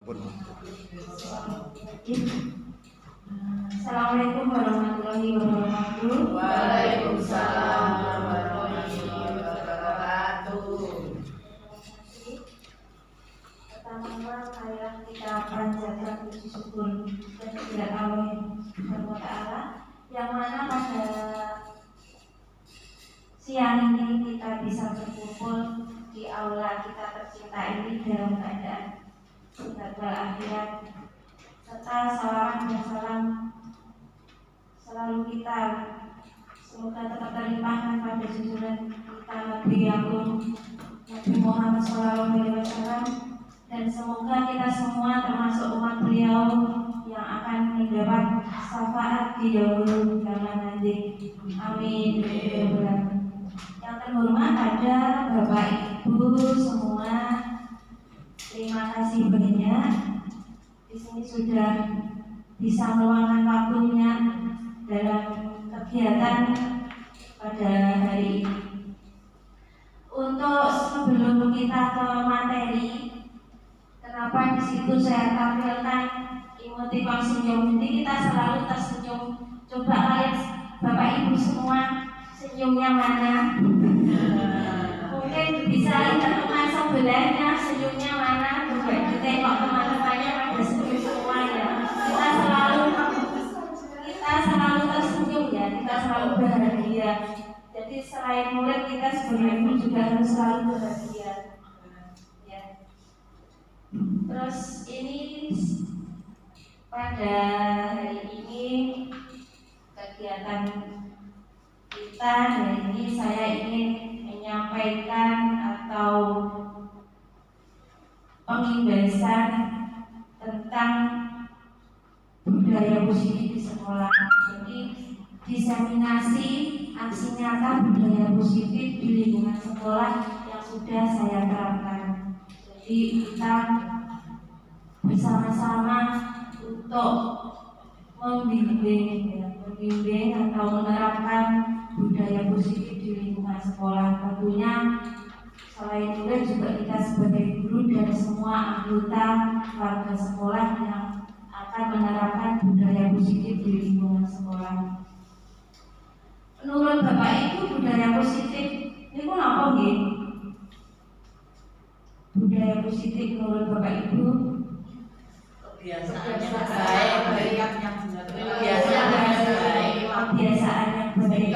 Assalamualaikum warahmatullahi wabarakatuh. Waalaikumsalam warahmatullahi wabarakatuh. Pertama-tama kita panjatkan puji syukur kehadirat Allah Subhanahu wa Ta'ala, yang mana pada siang ini kita bisa berkumpul di aula kita tercinta ini dalam keadaan sehat walafiat, serta salawat dan salam selalu kita semoga tetap terlimpahkan pada junjungan kita Nabi Agung Nabi Muhammad SAW, dan semoga kita semua termasuk umat beliau yang akan mendapat syafaat di yaumul kiamat nanti. Amin. Yang terhormat ada Bapak Ibu semua, terima kasih banyak di sini sudah bisa meluangkan waktunya dalam kegiatan pada hari ini. Untuk sebelum kita ke materi, kenapa di situ saya tampilkan emotikon senyum? Jadi kita selalu tersenyum. Coba lihat Bapak Ibu semua, senyumnya mana? Mungkin bisa lihat teman sebelahnya, senyumnya mana? Coba ditengok teman-temannya pada senyum semua ya. Kita selalu tersenyum ya, kita selalu bahagia. Jadi selain murid, kita sebagai ibu juga harus selalu bahagia ya. Terus ini pada hari ini kegiatan kita hari ini saya ingin menyampaikan atau pengimbasan tentang budaya positif di sekolah. Jadi diseminasi aksi nyata budaya positif di lingkungan sekolah yang sudah saya terapkan. Jadi kita bersama-sama untuk membimbing atau menerapkan budaya positif di lingkungan sekolah. Tentunya selain murid juga kita sebagai guru dan semua anggota warga sekolah yang akan menerapkan budaya positif di lingkungan sekolah. Menurut Bapak Ibu, budaya positif ini pun apa nggih? Budaya positif menurut Bapak Ibu Kebiasaan yang baik, kebiasaan yang baik.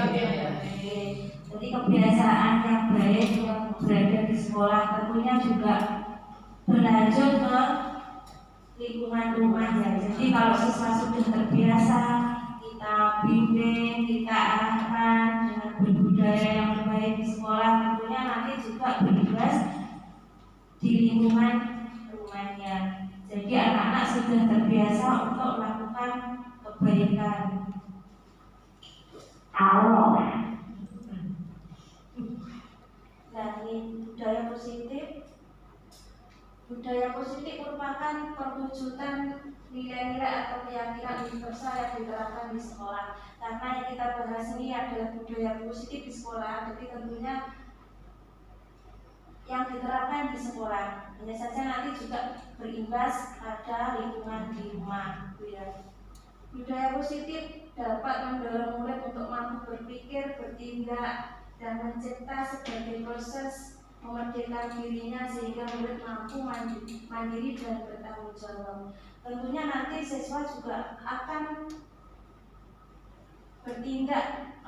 Jadi kebiasaan yang baik yang berada di sekolah tentunya juga berlanjut ke lingkungan rumah ya. Jadi kalau siswa sudah terbiasa, kita bimbing, kita arahkan dengan berbudaya yang baik di sekolah, tentunya nanti juga berimbas di lingkungan rumahnya. Jadi anak-anak sudah terbiasa untuk melakukan kebaikan. Nah, ini budaya positif. Budaya positif merupakan perwujudan nilai-nilai atau keyakinan universal yang diterapkan di sekolah. Karena yang kita bahas ini adalah budaya positif di sekolah, jadi tentunya yang diterapkan di sekolah. Hanya saja nanti juga berimbas pada lingkungan di rumah. Budaya positif dapat mendorong murid untuk mampu berpikir, bertindak, dan mencipta sebagai proses memerdekakan dirinya sehingga murid mampu mandiri dan bertanggung jawab. Tentunya nanti siswa juga akan bertindak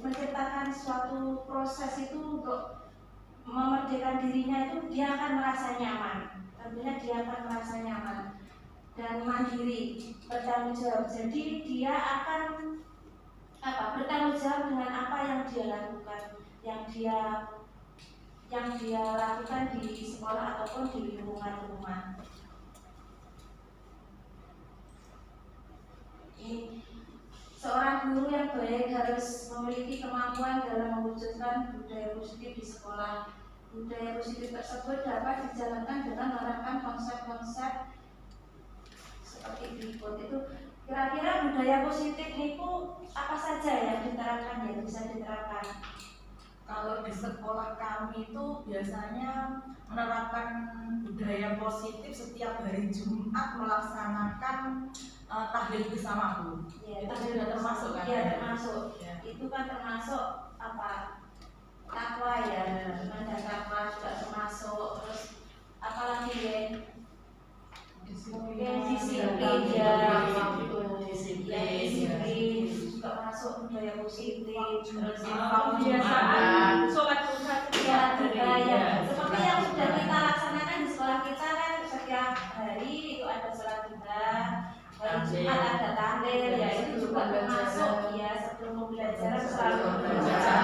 menciptakan suatu proses itu untuk memerdekakan dirinya, itu dia akan merasa nyaman. Tentunya dia akan merasa nyaman dan mandiri, bertanggung jawab. Jadi dia akan bertanggung jawab dengan apa yang dia lakukan, yang dia lakukan di sekolah ataupun di lingkungan rumah. Seorang guru yang baik harus memiliki kemampuan dalam mewujudkan budaya positif di sekolah. Budaya positif tersebut dapat dijalankan dengan menerapkan konsep-konsep seperti berikut. Itu kira-kira budaya positif itu apa saja yang diterapkan, ya bisa diterapkan. Kalau di sekolah kami itu biasanya menerapkan budaya positif setiap hari Jumat melaksanakan tahlil bersama Bu. Ya, Itu sudah termasuk kan? Iya, termasuk. Ya. Itu kan termasuk apa? Takwa ya, ada takwa juga termasuk. Terus apalagi ya? Mungkin disiplin ya, disiplin juga masuk budaya positif. Terus kebiasaan sholat duha ya, seperti yang sudah kita laksanakan di sekolah kita kan setiap hari itu ada sholat duha, hari Jumat ada tahlil ya, itu juga termasuk ya. Sebelum pembelajaran selalu membaca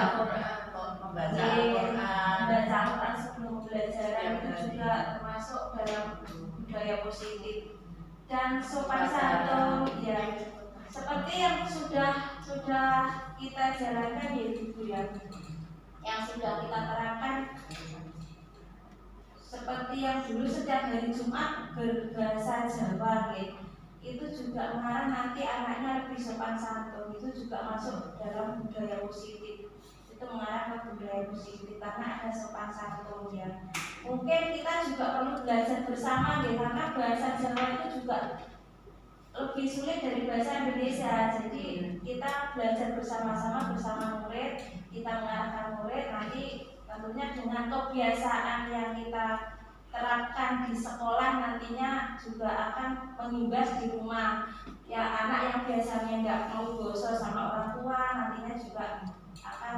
Al-Quran sebelum pembelajaran itu juga termasuk dalam budaya positif. Dan sopan santun ya, seperti yang sudah kita jalankan ya Ibu ya, yang sudah kita terapkan, seperti yang dulu setiap hari Jumat berbahasa Jawa ya, itu juga mengarah nanti anaknya lebih sopan santun, itu juga masuk dalam budaya positif. Itu mengarah ke budaya positif karena ada sopan santun ya. Mungkin kita juga perlu belajar bersama ya, karena bahasa Jawa itu juga lebih sulit dari bahasa Indonesia. Jadi kita belajar bersama-sama bersama murid, kita mengarahkan murid, nanti tentunya dengan kebiasaan yang kita terapkan di sekolah nantinya juga akan mengimbas di rumah. Ya, anak yang biasanya nggak mau boso sama orang tua nantinya juga akan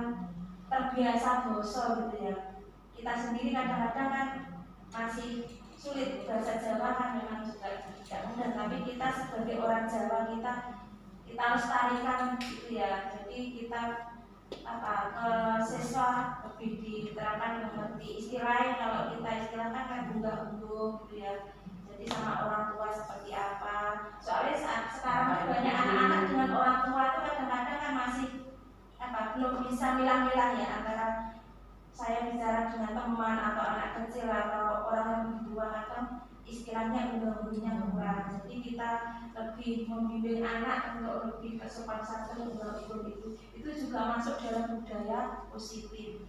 terbiasa boso gitu ya. Kita sendiri kadang-kadang kan masih sulit, bahasa Jawa kan memang juga tidak mudah, tapi kita sebagai orang Jawa kita harus tarikan gitu ya. Jadi kita ke siswa lebih diterapkan mengerti istilahnya. Kalau kita istilahkan kan unggah-ungguh gitu ya. Jadi sama orang tua seperti apa. Soalnya sekarang banyak anak-anak dengan orang tua itu kadang-kadang kan masih belum bisa milah-milah ya antara saya bicara dengan teman atau anak kecil atau orang yang lebih tua, atau istilahnya unggah-ungguhnya kurang. Jadi kita lebih membimbing anak untuk lebih bersopan santun, unggah-ungguh itu juga masuk dalam budaya positif.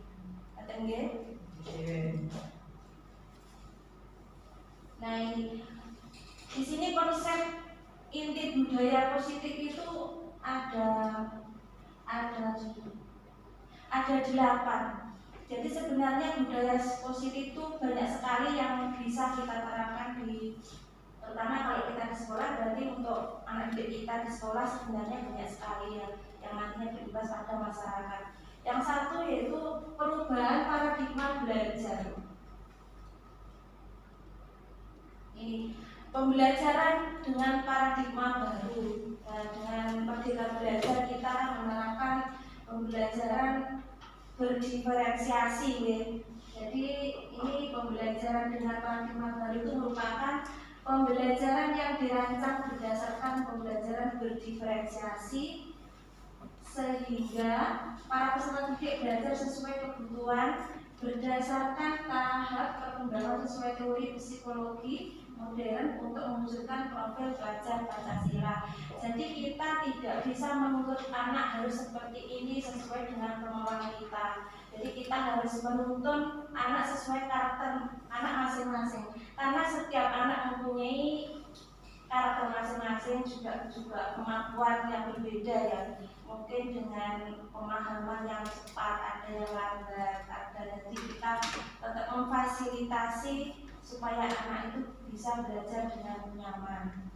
Kata nggih? Nah, di sini konsep inti budaya positif itu ada 8. Jadi sebenarnya budaya positif itu banyak sekali yang bisa kita terapkan terutama kalau kita di sekolah. Berarti untuk anak didik kita di sekolah sebenarnya banyak sekali yang nantinya berimbas pada masyarakat. Yang satu yaitu perubahan paradigma belajar. Ini pembelajaran dengan paradigma baru. Nah, dengan Merdeka Belajar kita menerapkan pembelajaran berdiferensiasi ya. Jadi ini pembelajaran dengan paradigma baru itu merupakan pembelajaran yang dirancang berdasarkan pembelajaran berdiferensiasi, sehingga para peserta didik belajar sesuai kebutuhan berdasarkan tahap perkembangan sesuai teori psikologi modern untuk mewujudkan profil pelajar Pancasila. Jadi kita tidak bisa menuntut anak harus seperti ini sesuai dengan kemauan kita. Jadi kita harus menuntun anak sesuai karakter anak masing-masing. Karena setiap anak mempunyai karakter masing-masing, juga kemampuan yang berbeda ya. Mungkin dengan pemahaman yang cepat, ada yang lambat, jadi kita tetap memfasilitasi supaya anak itu bisa belajar dengan nyaman.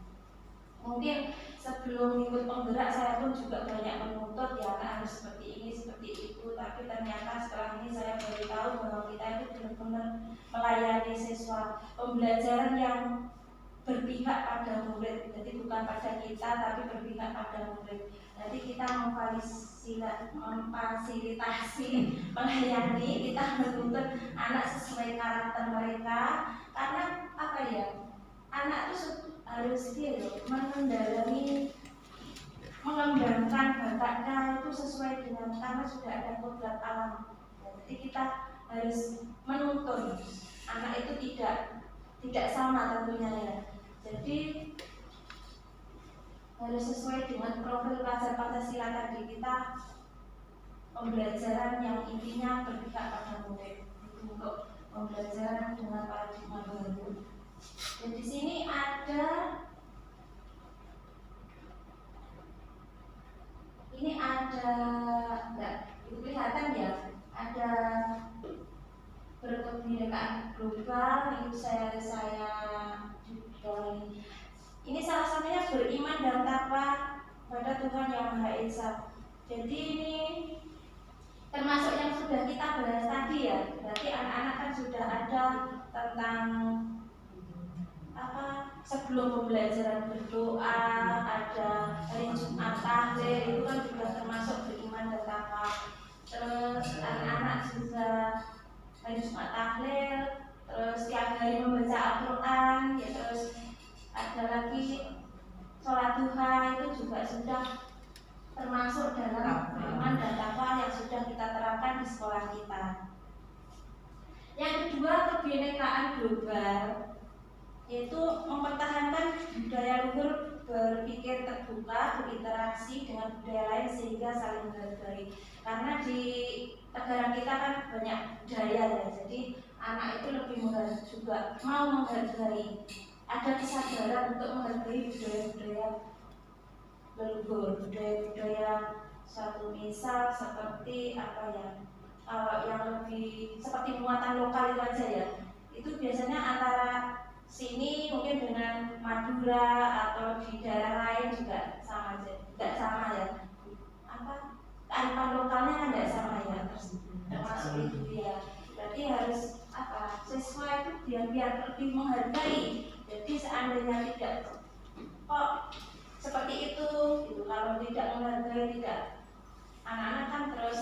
Mungkin sebelum ikut penggerak saya pun juga banyak menuntut ya, anak harus seperti ini, seperti itu. Tapi ternyata setelah ini saya baru tahu bahwa kita itu benar-benar melayani siswa. Pembelajaran yang berpihak pada murid, jadi bukan pada kita tapi berpihak pada murid. Jadi kita memfasilitasi, melayani, kita menuntut anak sesuai karakter mereka. Karena apa ya, anak itu harus mendalami, mengembangkan bakatnya itu sesuai dengan, karena sudah ada kodrat alam. Jadi kita harus menuntun anak itu tidak sama tentunya ya. Jadi harus sesuai dengan profil pelajar Pancasila tadi. Kita pembelajaran yang intinya berpihak pada murid, untuk pembelajaran dengan paradigma baru. Dan di sini ada enggak, itu kelihatan ya, ada berkebinekaan global. Itu saya juga ini salah satunya beriman dan takwa pada Tuhan Yang Maha Esa. Jadi ini termasuk yang sudah kita bahas tadi ya. Berarti anak-anak kan sudah ada tentang sebelum pembelajaran berdoa, ada hari Jumat tahlil, itu kan juga termasuk beriman dan takwa. Terus anak-anak juga hari Jumat tahlil, terus setiap hari membaca Al-Quran, ya, terus ada lagi sholat duha, itu juga sudah termasuk dalam beriman dan takwa yang sudah kita terapkan di sekolah kita. Yang kedua, kebinekaan global, yaitu mempertahankan budaya luhur berpikir terbuka, berinteraksi dengan budaya lain sehingga saling menghargai. Karena di negara kita kan banyak budaya ya, jadi anak itu lebih juga mau menghargai. Ada kesadaran untuk menghargai budaya-budaya leluhur, budaya-budaya suatu, misal seperti kalau yang lebih seperti muatan lokal itu aja ya, itu biasanya antara sini mungkin dengan Madura atau di daerah lain juga sama aja, tidak sama ya. Kearifan lokalnya kan tidak sama ya, termasuk itu ya. Berarti harus siswa itu biar lebih menghargai. Jadi seandainya tidak kok seperti itu, gitu. Kalau tidak menghargai, tidak, anak-anak kan terus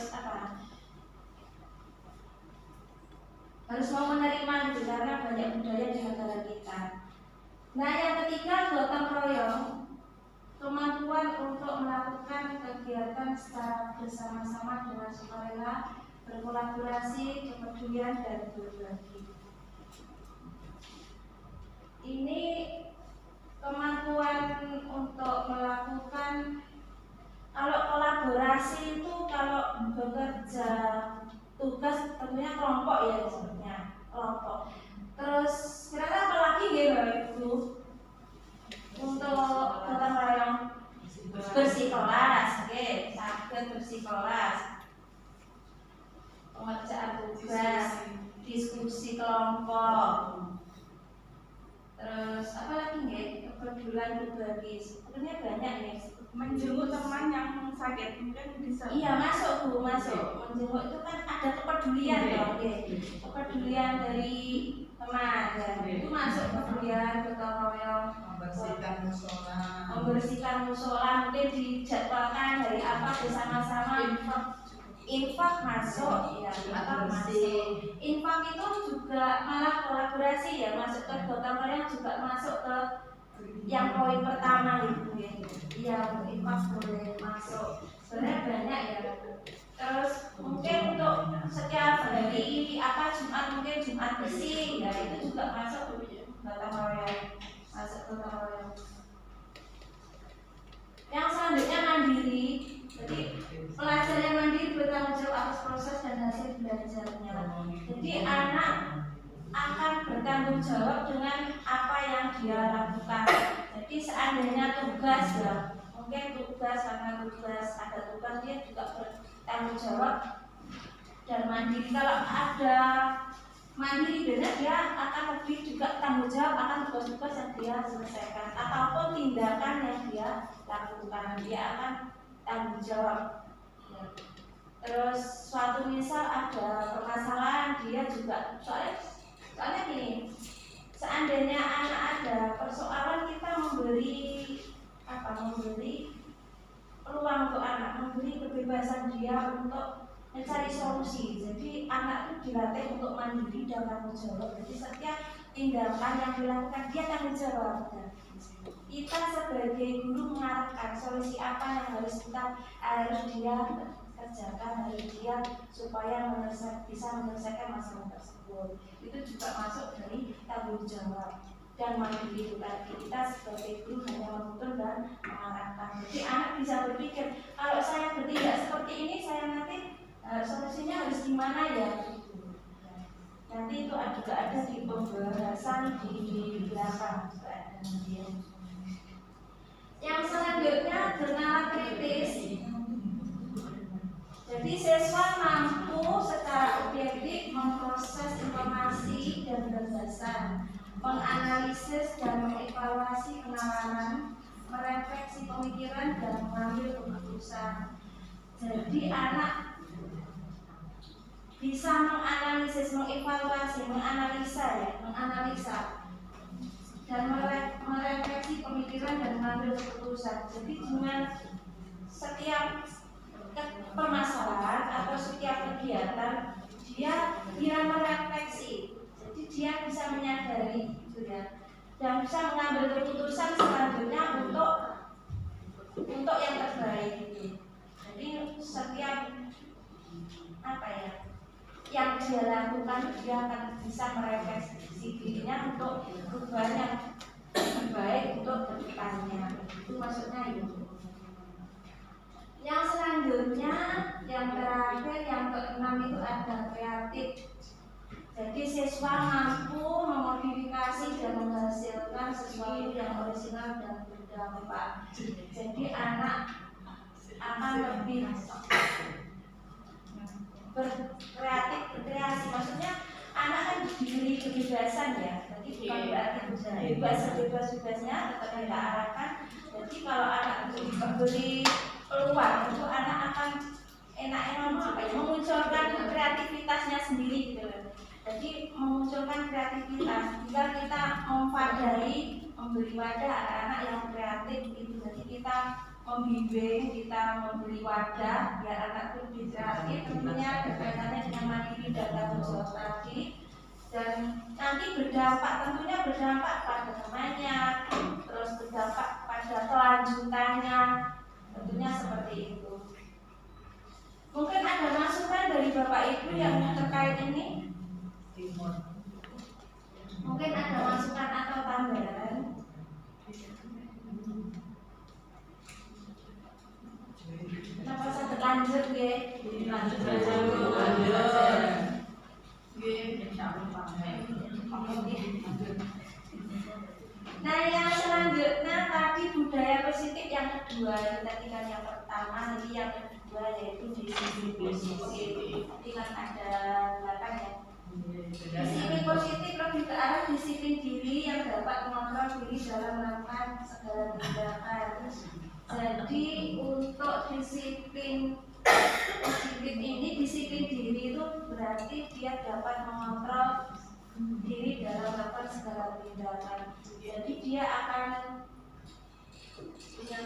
harus mau menerima gitu, karena banyak budaya di negara kita. Nah, yang ketiga, gotong royong, kemampuan untuk melakukan kegiatan secara bersama-sama dengan sukarela, berkolaborasi, kepedulian, dan berbagi. Ini kemampuan untuk melakukan, kalau kolaborasi itu kalau bekerja tugas tentunya kelompok ya, sebenarnya kelompok. Terus kira-kira apa lagi ya itu untuk gotong royong? Bersih kelas, oke, sakit bersih kelas, pengerjaan tugas, diskusi kelompok. Terus apa lagi nggih? Kepedulian berbagi. Sebenarnya banyak nih. Menjenguk teman yang sakit mungkin bisa. Iya, masuk Bu, masuk. Menjenguk itu kan ada kepedulian dong, kepedulian dari teman ya. Itu masuk kepedulian, gotong royong, membersihkan musola, mungkin dijadwalkan dari apa bersama-sama. Infak masuk ya, masuk. Infak itu juga malah kolaborasi ya, masuk ke gotong royong, juga masuk ke yang poin pertama itu ya. Yang infak boleh masuk. Sebenarnya banyak ya. Terus mungkin untuk setiap hari Jumat, mungkin Jumat bersih ya, itu juga masuk gotong royong, masuk gotong royong. Yang selanjutnya mandiri. Jadi pelajar yang mandiri bertanggung jawab atas proses dan hasil belajarnya. Jadi anak akan bertanggung jawab dengan apa yang dia lakukan. Jadi seandainya tugas ya, mungkin tugas karena ada tugas, dia juga bertanggung jawab dan mandiri. Kalau ada mandiri benar, dia akan lebih juga tanggung jawab akan tugas-tugas yang dia selesaikan ataupun tindakan yang dia lakukan, dia akan tanggung jawab. Terus suatu misal ada permasalahan, dia juga soalnya gini, seandainya anak ada persoalan, kita memberi peluang untuk anak, memberi kebebasan dia untuk mencari solusi. Jadi anak itu dilatih untuk mandiri dan tanggung jawab. Jadi setiap tindakan yang dilakukan dia tanggung jawab. Kita sebagai guru mengarahkan solusi apa yang harus dia kerjakan hari dia supaya bisa menyelesaikan masalah tersebut. Itu juga masuk dari tanggung jawab dan mandiri itu tadi. Kita sebagai guru hanya menuntun dan mengarahkan. Jadi anak bisa berpikir, kalau saya bertindak seperti ini, saya nanti Solusinya harus gimana ya? Nanti itu juga ada di pembahasan di belakang. Yang selanjutnya bernalar kritis. Jadi siswa mampu secara objektif memproses informasi dan gagasan, menganalisis dan mengevaluasi penalaran, merefleksi pemikiran dan mengambil keputusan. Jadi anak bisa menganalisis, mengevaluasi, menganalisa dan merefleksi pemikiran dan mengambil keputusan. Jadi dengan setiap permasalahan atau setiap kegiatan dia merefleksi, jadi dia bisa menyadari gitu ya, dan bisa mengambil keputusan selanjutnya untuk yang terbaik gitu. Jadi setiap yang dia lakukan dia akan bisa merefleksi dirinya untuk perubahan yang terbaik untuk kedepannya. Itu maksudnya itu. Yang selanjutnya, yang terakhir, yang keenam itu ada kreatif. Jadi siswa mampu memodifikasi dan menghasilkan sesuatu yang orisinal dan berdampak. Jadi anak akan lebih berkreasi. Maksudnya anak kan diberi kebebasan ya. Jadi bukan berarti bebasnya tetap kita arahkan. Jadi kalau anak diberi peluang, itu anak akan memunculkan kreativitasnya sendiri gitu. Jadi memunculkan kreativitas. Jika kita mempadai, memberi wadah anak-anak yang kreatif itu, jadi kita membimbing, kita memberi wadah biar anak itu lebih kreatif. Tentunya berkaitannya dengan mandiri dan tanggung jawab tadi. Dan nanti tentunya berdampak pada temannya, terus berdampak pada kelanjutannya. Tentunya seperti itu. Mungkin ada masukan dari Bapak Ibu yang terkait ini? Mungkin ada masukan atau tambahan? Kenapa saya lanjut ya? Lanjut. Nah, yang selanjutnya tadi budaya positif yang kedua. Tadi kan yang pertama, jadi yang kedua yaitu disiplin positif. Tadi kan ada 8 ya. Disiplin positif lebih ke arah disiplin diri yang dapat mengontrol diri dalam melakukan segala tindakan. Jadi untuk disiplin positif ini, disiplin diri itu berarti dia dapat mengontrol diri dalam melakukan segala tindakan. Jadi dia akan punya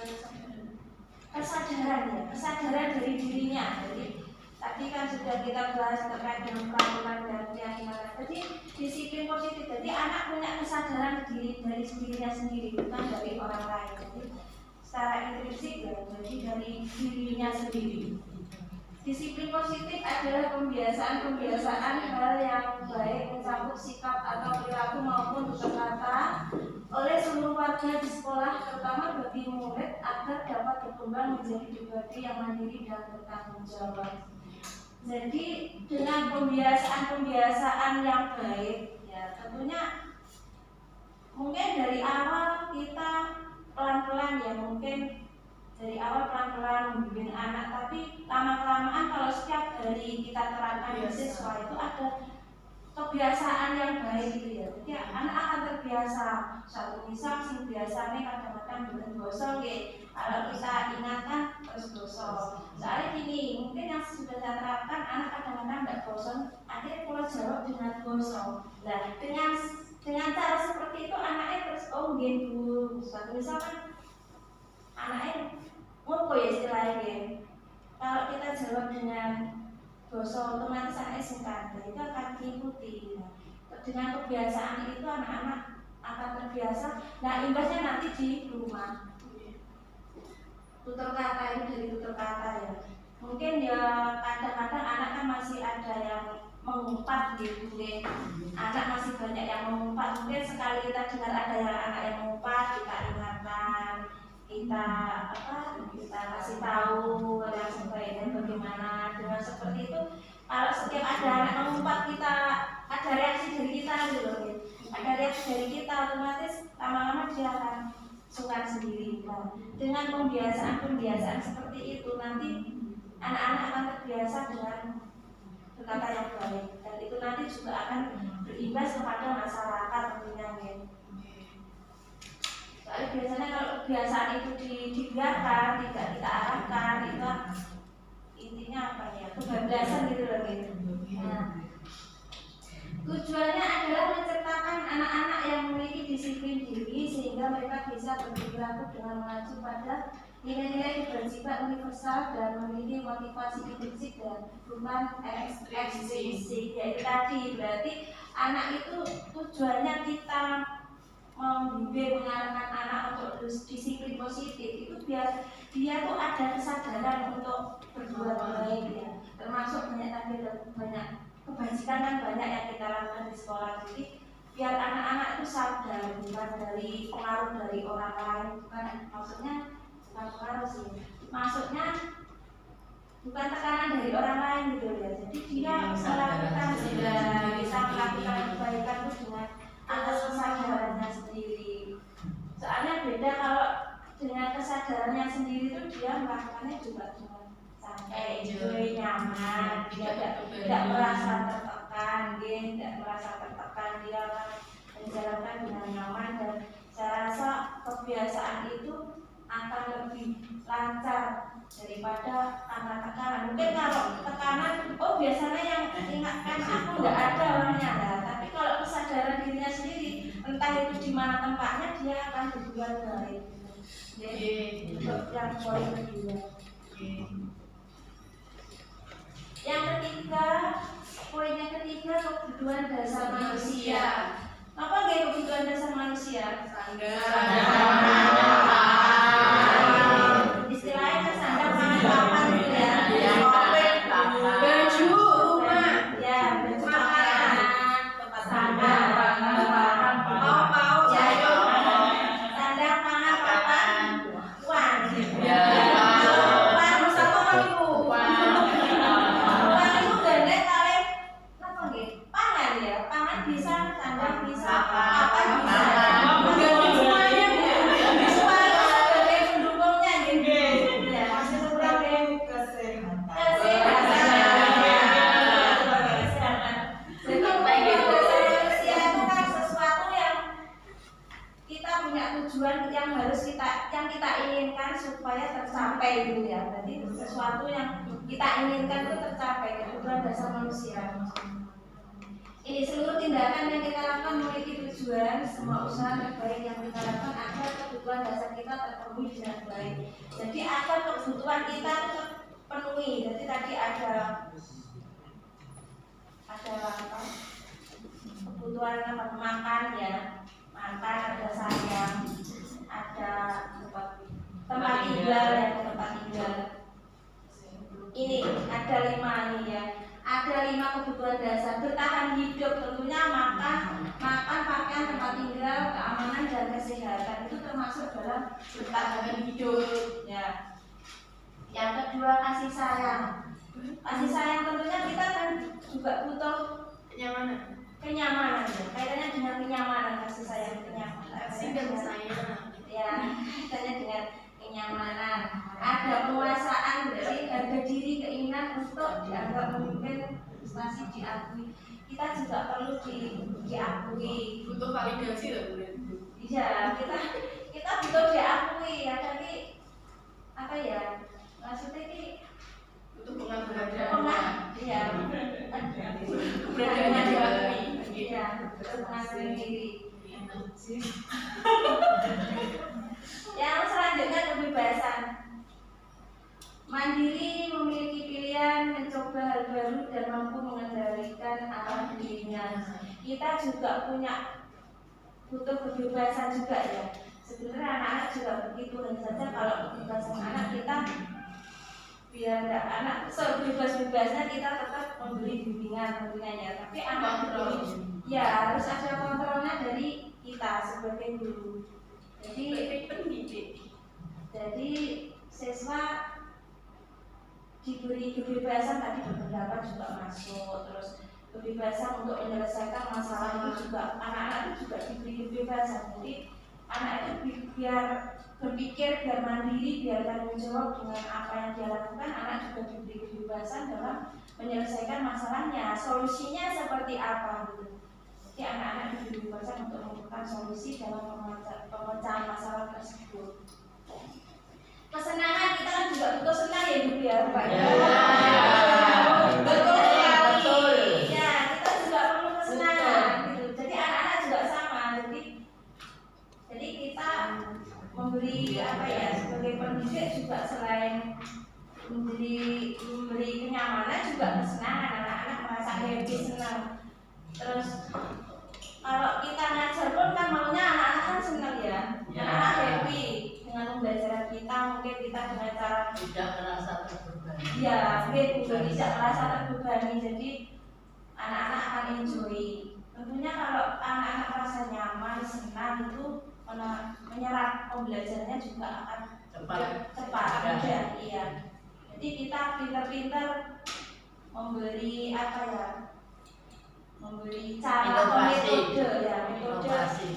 kesadaran dari dirinya. Jadi tadi kan sudah kita bahas terkait dengan pelan-pelan dan keyakinan. Jadi disiplin positif. Jadi anak punya kesadaran dari dirinya sendiri, bukan dari orang lain. Jadi secara intrinsik ya, jadi dari dirinya sendiri. Disiplin positif adalah kebiasaan hal yang baik mencakup sikap atau perilaku maupun tutur kata oleh seluruh warga di sekolah, terutama bagi murid agar dapat berkembang menjadi pribadi yang mandiri dan bertanggung jawab. Jadi dengan pembiasaan yang baik, ya tentunya mungkin dari awal kita pelan-pelan ya, mungkin dari awal pelan-pelan membimbing anak, tapi lama-kelamaan kalau setiap hari kita terapkan di siswa itu ada kebiasaan yang baik gitu ya. Jadi anak akan terbiasa. Satu misal sing biasanya kadang-kadang belum gosong ya. Kalau kita ingatkan terus gosong. Soalnya gini, mungkin yang sudah saya terapkan anak kadang-kadang tidak gosong, akhirnya kalau jawab dengan gosong. Nah, dengan cara seperti itu anaknya terus gitu. Suatu misalkan anaknya ngopo ya istilahnya. Kalau kita jawab dengan gosong, otomatis anaknya singkat, itu akan diikuti. Dengan kebiasaan itu anak-anak akan terbiasa. Nah, imbasnya nanti di rumah. Tutur kata itu dari tutur kata ya. Mungkin ya kadang-kadang anak kan masih ada yang mengumpat gitu deh. Anak masih banyak yang mengumpat. Mungkin sekali kita dengar ada yang anak yang mengumpat, kita ingatkan, kita kasih tahu yang sebaiknya bagaimana. Dengan seperti itu Kalau setiap ada anak mengumpat kita ada reaksi dari kita gitu loh, gitu. Ada reaksi dari kita, otomatis lama-lama dia akan sungkan sendiri. Nah, dengan pembiasaan seperti itu nanti anak-anak akan terbiasa dengan berkata yang baik, dan itu nanti juga akan berimbas kepada masyarakat tentunya ya. Soalnya biasanya kalau kebiasaan itu dibiarkan, tidak kita arahkan, itu intinya apa ya, kebablasan gitu loh gitu. Nah, tujuannya adalah menciptakan anak-anak yang memiliki disiplin diri sehingga mereka bisa berperilaku dengan mengacu pada nilai-nilai bersifat universal dan memiliki motivasi intrinsik dan bukan ekstrinsik. Yaitu tadi berarti anak itu tujuannya kita membimbing mengarahkan anak untuk disiplin positif itu biar dia tuh ada kesadaran untuk berbuat baik ya, termasuk banyak kebajikan kan banyak yang kita lakukan di sekolah. Jadi biar anak-anak itu sadar bukan dari pengaruh dari orang lain, bukan maksudnya bukan pengaruh sih, maksudnya bukan tekanan dari orang lain gitu ya. Jadi dia melakukan bisa melakukan kebaikan itu dengan atas kesadarannya sendiri. Soalnya beda kalau dengan kesadarannya sendiri itu dia melakukannya juga dengan santai, enjoy, nyaman, dia tidak merasa tertekan, dia tidak merasa tertekan, dia akan menjalankan dengan nyaman, dan saya rasa kebiasaan itu akan lebih lancar daripada karena tekanan. Mungkin kalau tekanan, oh biasanya yang ingatkan aku nggak ada orangnya, nah, tapi kalau kesadaran dirinya sendiri, entah itu di mana tempatnya, dia akan berbuat baik. Jadi yang poin kedua. Yang ketiga, poin yang ketiga, kebutuhan dasar manusia. Apa gaya kebutuhan dasar manusia? Istilahnya kan sandang, pangan, papan gitu ya. Baju, rumah, Ya, baju, papan, tempat sandang, mau jayo, sandang, pangan, papan, uang. Baru satu minggu. Uang itu gandeng kali apa nggih? Pangan ya, pangan bisa, sandang bisa, papan bisa. Ganti semuanya, Bu. Semuanya sebagai pendukungnya gitu. Ya, sebagai Kesehatan. Sesuatu yang kita punya tujuan yang harus kita inginkan supaya tercapai gitu ya. Berarti sesuatu yang kita inginkan itu tercapai, kebutuhan dasar manusia. Ini seluruh tindakan yang kita lakukan memiliki tujuan, semua usaha terbaik yang kita lakukan agar kebutuhan dasar kita terpenuhi dengan baik. Jadi agar kebutuhan kita terpenuhi. Jadi tadi ada apa? Kebutuhan apa? Makan ya, makan, ada sayang, ada tempat tinggal ya, tempat tinggal. Ini ada 5 ini ya. Ada 5 kebutuhan dasar bertahan hidup, tentunya makan, pakaian, tempat tinggal, keamanan dan kesehatan itu termasuk dalam bertahan hidup ya. Yang kedua, kasih sayang. Kasih sayang tentunya kita kan juga butuh kenyamanan ya. Kaitannya dengan kenyamanan, kasih sayang, kenyamanan. Ya, kaitannya dengan kenyamanan. Ada penguasaan, berarti harga diri, keinginan untuk dianggap memimpin, prestasi diakui. Kita juga perlu diakui. Butuh validasi loh, Bu. Iya, kita butuh diakui. Ada nih apa ya? Maksudnya ini Butuh penghargaan. Iya. Keberadaannya diakui. Iya, mengakui diri. Yang selanjutnya kebebasan. Mandiri, memiliki pilihan, mencoba hal baru dan mampu mengendalikan arah dirinya. Kita juga butuh kebebasan juga ya. Sebenarnya anak-anak juga begitu, hanya saja kalau kebebasan anak kita biar enggak anak sebebas-bebasnya kita tetap memberi bimbingan tentunya ya. Tapi anak itu ya harus ada kontrolnya dari kita sebagai guru. Jadi siswa diberi kebebasan tadi berpendapat juga masuk, terus kebebasan untuk menyelesaikan masalah itu juga anak-anak itu juga diberi kebebasan. Jadi anak itu biar berpikir, biar mandiri, biar tanggung jawab dengan apa yang dia lakukan. Anak juga diberi kebebasan dalam menyelesaikan masalahnya, solusinya seperti apa gitu. Jadi anak-anak diberi kebebasan untuk menemukan solusi dalam pemecahan masalah tersebut. Kesenangan, kita kan juga butuh senang ya Ibu ya, Pak. Betul sekali. Ya, kita juga perlu kesenangan gitu. Jadi anak-anak juga sama. Jadi kita memberi apa ya, sebagai pendidik juga selain memberi kenyamanan juga kesenangan, anak-anak merasa happy, senang. Terus kalau kita ngajar pun kan maunya anak-anak kan senang ya, anak-anak happy dengan pembelajaran kita. Mungkin kita dengan cara tidak merasa terbebani. ya, mungkin tidak merasa terbebani. Jadi anak-anak akan enjoy. Tentunya kalau anak-anak merasa nyaman, senang, itu menyerap pembelajarannya juga akan cepat mudah. Iya. Jadi kita pintar-pintar memberi apa ya, memberi cara metode ya, metode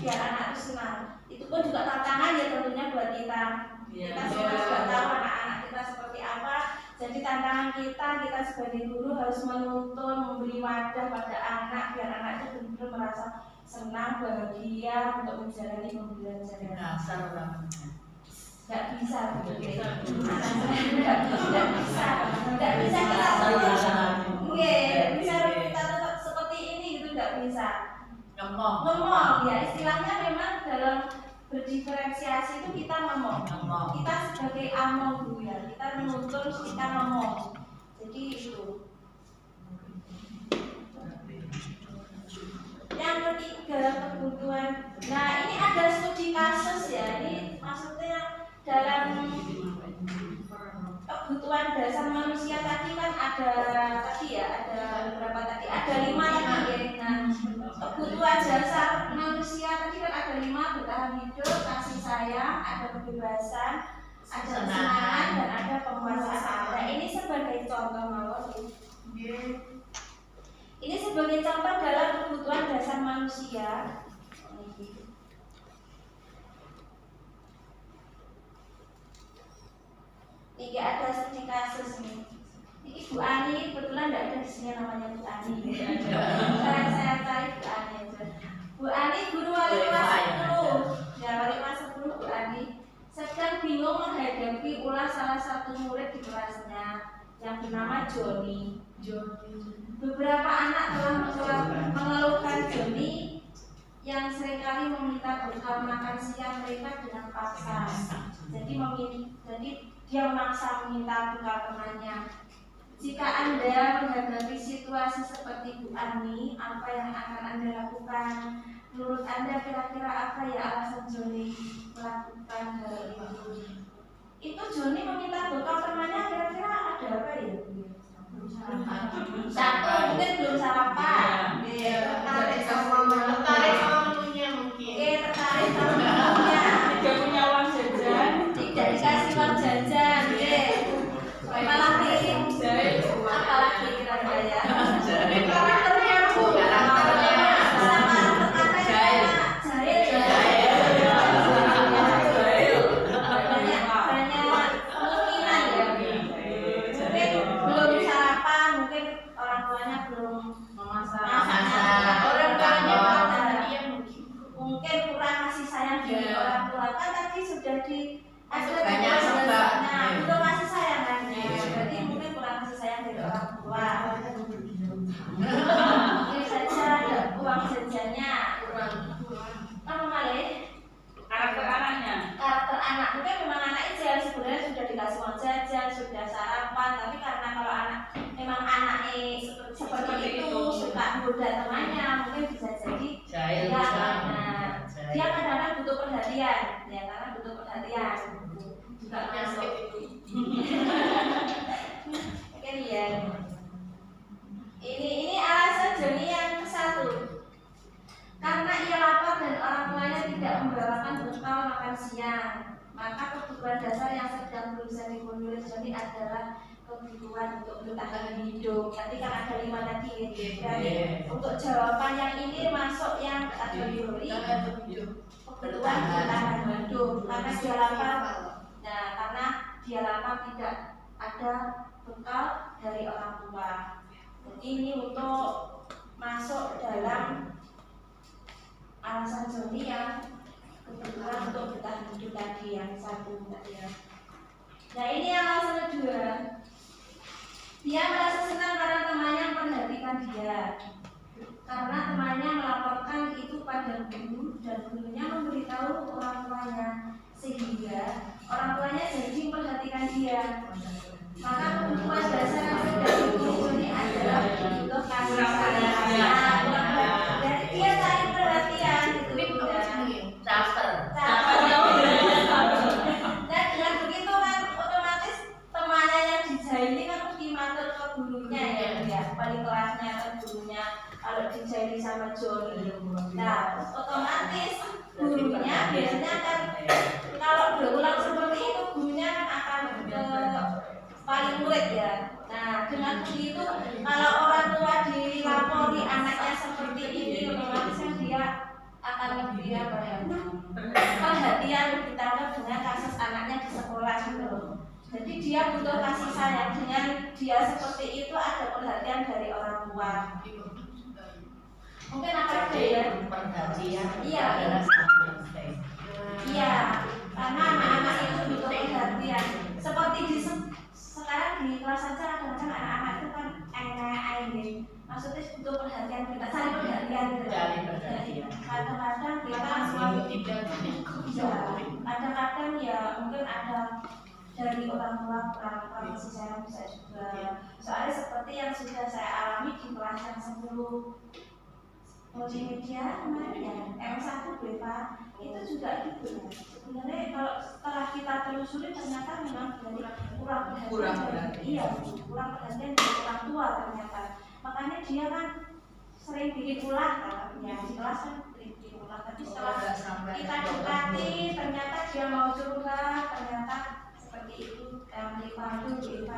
biar anak itu senang. Itu pun juga tantangan ya tentunya buat kita. Kita semua juga tahu anak-anak kita seperti apa. Jadi tantangan kita sebagai guru harus menuntun, memberi wadah pada anak biar anak itu benar-benar merasa senang, bahagia untuk menjalani pembelajaran. Dasar orang. Nggak bisa begitu. Nggak bisa kita tetap seperti ini gitu, nggak bisa. Ngomong ya, istilahnya memang dalam berdiferensiasi itu kita ngomong. Kita sebagai among Bu ya, kita menuntun, kita ngomong. Jadi itu. Yang ketiga, kebutuhan. Nah, ini ada studi kasus ya. Ini maksudnya dalam kebutuhan dasar manusia tadi kan ada berapa tadi? Ada 5 tadi ya. Nah, kebutuhan dasar manusia tadi kan ada 5: bertahan hidup, kasih sayang, ada kebebasan, ada kesenangan, dan ada penguasaan. Nah, ini sebagai contoh mawon. Ini sebagai contoh dalam kebutuhan dasar manusia. Ini ada studi kasus nih. Ini Bu Ani, kebetulan tidak ada di sini namanya Bu Ani. Saya cari Bu Ani aja. Bu Ani guru wali kelas 10. Ya, wali kelas 10 Bu Ani sedang bingung menghadapi ulah salah satu murid di kelasnya yang bernama Joni. Beberapa anak telah mengeluhkan Joni yang seringkali meminta bekal makan siang mereka dengan paksa. Jadi dia memaksa meminta bekal temannya. Jika Anda menghadapi situasi seperti Bu Ani, apa yang akan Anda lakukan? Menurut Anda kira-kira apa ya alasan Joni melakukan hal itu? Itu Joni meminta bekal temannya kira-kira ada apa ya? Satu, mungkin belum sarapan. Tertarik sama menunya mungkin. Tertarik sama menunya. Tidak punya uang jajan. Tidak dikasih uang jajan. Malah kirim jahit. Apalagi kira-kira ya. Karakternya Bu. Goda temannya mungkin bisa jadi jahil. Dia kadang-kadang butuh perhatian ya, karena butuh perhatian juga masuk mungkin ya. Ini alasan Joni yang ke-1, karena ia lapar dan orang tuanya tidak membawakan bekal makan siang, maka kebutuhan dasar yang sedang berusaha dipenuhi Joni adalah kebutuhan untuk bertahan hidup. Tadi kan ada 5 tadi. Jadi untuk jawaban yang ini masuk yang kategori kebutuhan bertahan hidup karena dia lapar. Nah, karena dia lapar tidak ada bekal dari orang tua. Jadi ini untuk masuk dalam alasan Joni yang kebutuhan untuk bertahan hidup tadi yang satu tadi ya. Nah ini alasan kedua, dia merasa senang karena temannya memperhatikan dia. Karena temannya melaporkan itu pada guru dan gurunya memberitahu orang tuanya, sehingga orang tuanya jadi memperhatikan dia. Maka kebutuhan dasar yang sudah Joni adalah untuk kasih sayang. Jadi dia saling perhatian gitu. Caper. Dan dengan begitu kan otomatis temannya yang dijaili kan mesti matur ke gurunya ya, paling kelasnya ke gurunya kalau dijaili sama Joni. Nah otomatis gurunya biasanya kan kalau berulang seperti itu gurunya kan akan ke paling murid ya. Nah dengan begitu kalau orang tua dilapori anaknya seperti ini otomatis kan dia akan lebih perhatian ditambah dengan kasus anaknya di sekolah gitu. Jadi dia butuh kasih sayang, dengan dia seperti itu ada perhatian dari orang tua. Mungkin apa ada ya? Perhatian. Iya. Iya, karena anak-anak itu butuh perhatian. Seperti sekarang di kelas saja kadang-kadang anak-anak itu kan enak-enak. Maksudnya butuh perhatian kita, cari perhatian gitu. Kadang-kadang kita kadang-kadang ya mungkin ada dari orang tua kurang kasih sayang bisa juga. Soalnya seperti yang sudah saya alami di kelas yang 10 multimedia kemarin ya, M1 BEPA itu juga gitu ya. Sebenarnya kalau setelah kita telusuri ternyata memang dari kurang perhatian. Iya, kurang perhatian dari orang tua ternyata. Makanya dia kan sering bikin ulah ya, di kelas kan sering bikin ulah. Tapi setelah kita dekati ternyata dia mau curhat, ternyata seperti itu Eva itu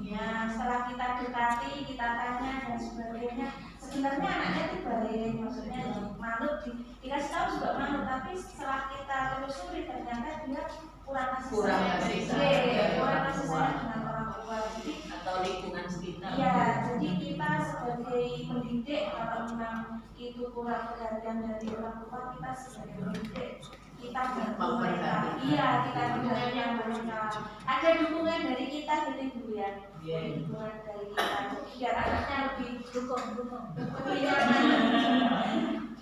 ya. Setelah kita dekati, kita tanya dan sebagainya, sebenarnya anaknya itu baik, maksudnya malu dikasih tahu juga malu, tapi setelah kita telusuri ternyata dia kurang kasih sayang dengan orang tua. Jadi atau lingkungan sekitar. ya, jadi kita sebagai pendidik kalau memang itu kurang perhatian dari orang tua, kita sebagai pendidik kita bantu mereka. Iya, kita dukungan mereka. Ada dukungan dari kita gitu Bu ya. Dukungan dari kita. Biar anaknya lebih dukung.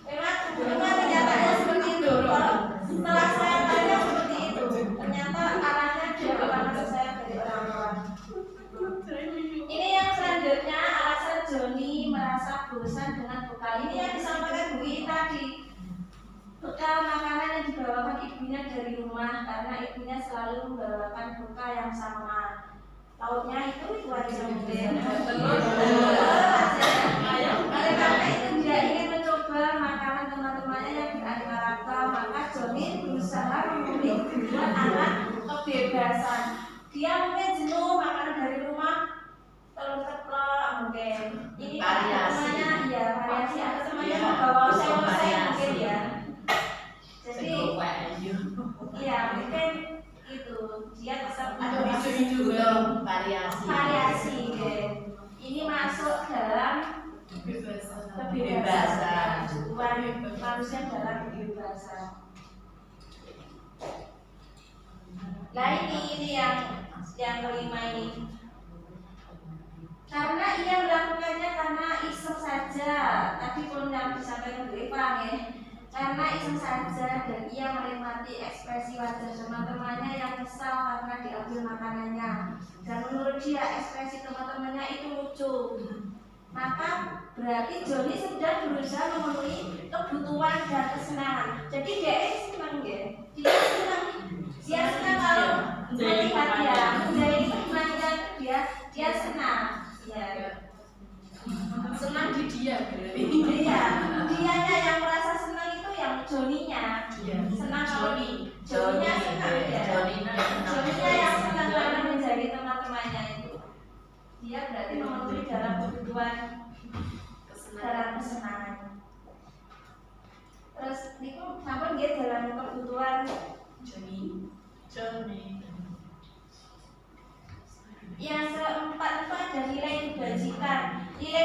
Memang kenyataannya seperti itu. Kalau setelah saya tanya seperti itu, ternyata arahnya dia kurang kasih sayang dari orang tua. Ini yang selanjutnya alasan Joni merasa bosan dengan bekal. Ini yang disampaikan Bu I tadi. Bekal makanan yang dibawakan ibunya dari rumah karena ibunya selalu membawakan bekal yang sama. Lauknya itu aja mungkin. Oleh karena itu dia ingin mencoba makanan teman-temannya yang beraneka ragam. Maka Joni berusaha memberi kebutuhan anak kebebasan. Dia mungkin jenuh makan dari rumah, telur ceplok mungkin. Ini temannya ya variasi, ada temannya membawa sayur-sayur mungkin ya. Jadi iya mungkin itu dia tetap ada variasi ini masuk dalam kebebasan manusia dalam kebebasan. Nah ini yang kelima ini, karena ia melakukannya karena iseng saja. Tadi pun yang disampaikan Bu Eva ya, karena iseng saja dan ia menikmati ekspresi wajah teman-temannya yang kesal karena diambil makanannya, dan menurut dia ekspresi teman-temannya itu lucu. Maka berarti Joni sudah berusaha memenuhi kebutuhan dan kesenangan. Jadi dia senang ya, dia senang kalau melihat dia menjadi temannya, dia senang ya. Senang di dia berarti. Iya, dianya yang merasa senang itu yang Joninya. Senang kalau Joninya senang ya. Joninya yang senang karena menjadi teman-temannya itu. dia berarti memenuhi dalam kebutuhan dalam kesenangan. Terus niku sampun nggih dalam kebutuhan Journey. yang keempat itu ada nilai kebajikan. Nilai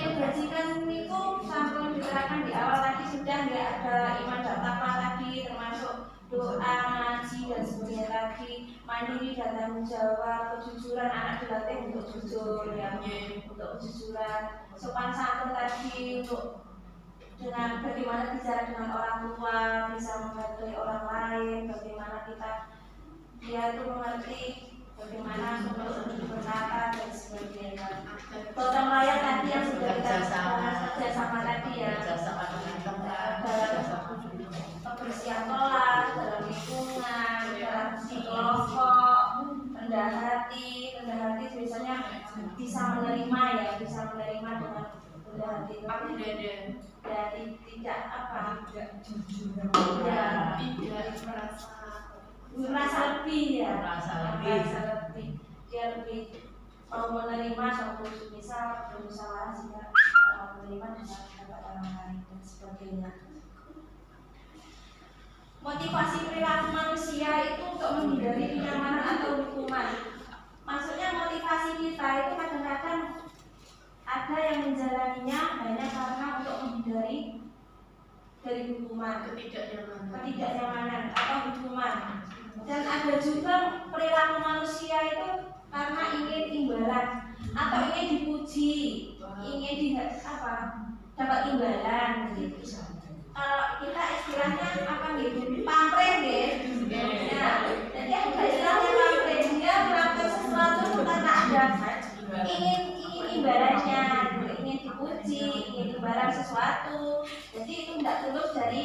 kebajikan itu sampun diterangkan di awal tadi sudah nggak ada iman dan takwa tadi, termasuk doa, ngaji dan sebagainya tadi, mandiri dan tanggung jawab, kejujuran, anak dilatih untuk jujur ya, untuk kejujuran, sopan santun tadi untuk dengan bagaimana bicara dengan orang tua, bisa menghargai orang lain, bagaimana dia itu mengerti bagaimana untuk berkata dan sebagainya. Gotong royong tadi yang sudah kita bahas, kerjasama tadi ya, dalam kebersihan kelas, dalam lingkungan, dalam kelompok, rendah hati biasanya bisa menerima ya, bisa menerima dengan rendah hati. Tapi dari tidak apa, tidak merasa lebih ya, Merasa lebih. dia lebih mau menerima suatu misal berusaha sehingga mau menerima dengan pendapat orang lain dan sebagainya. Motivasi perilaku manusia itu untuk menghindari kenyamanan atau hukuman. Maksudnya motivasi kita itu kadang-kadang ada yang menjalaninya hanya karena untuk menghindari dari hukuman, ketidaknyamanan atau hukuman. Dan ada juga perilaku manusia itu karena ingin imbalan atau ingin dipuji, ingin dapat imbalan. Kalau kita istilahnya apa gitu, pamrih gitu. Ya, jadi ada istilahnya pamrih, dia melakukan sesuatu itu karena ada ingin imbalannya, ingin dipuji, ingin imbalan sesuatu. Jadi itu tidak tulus dari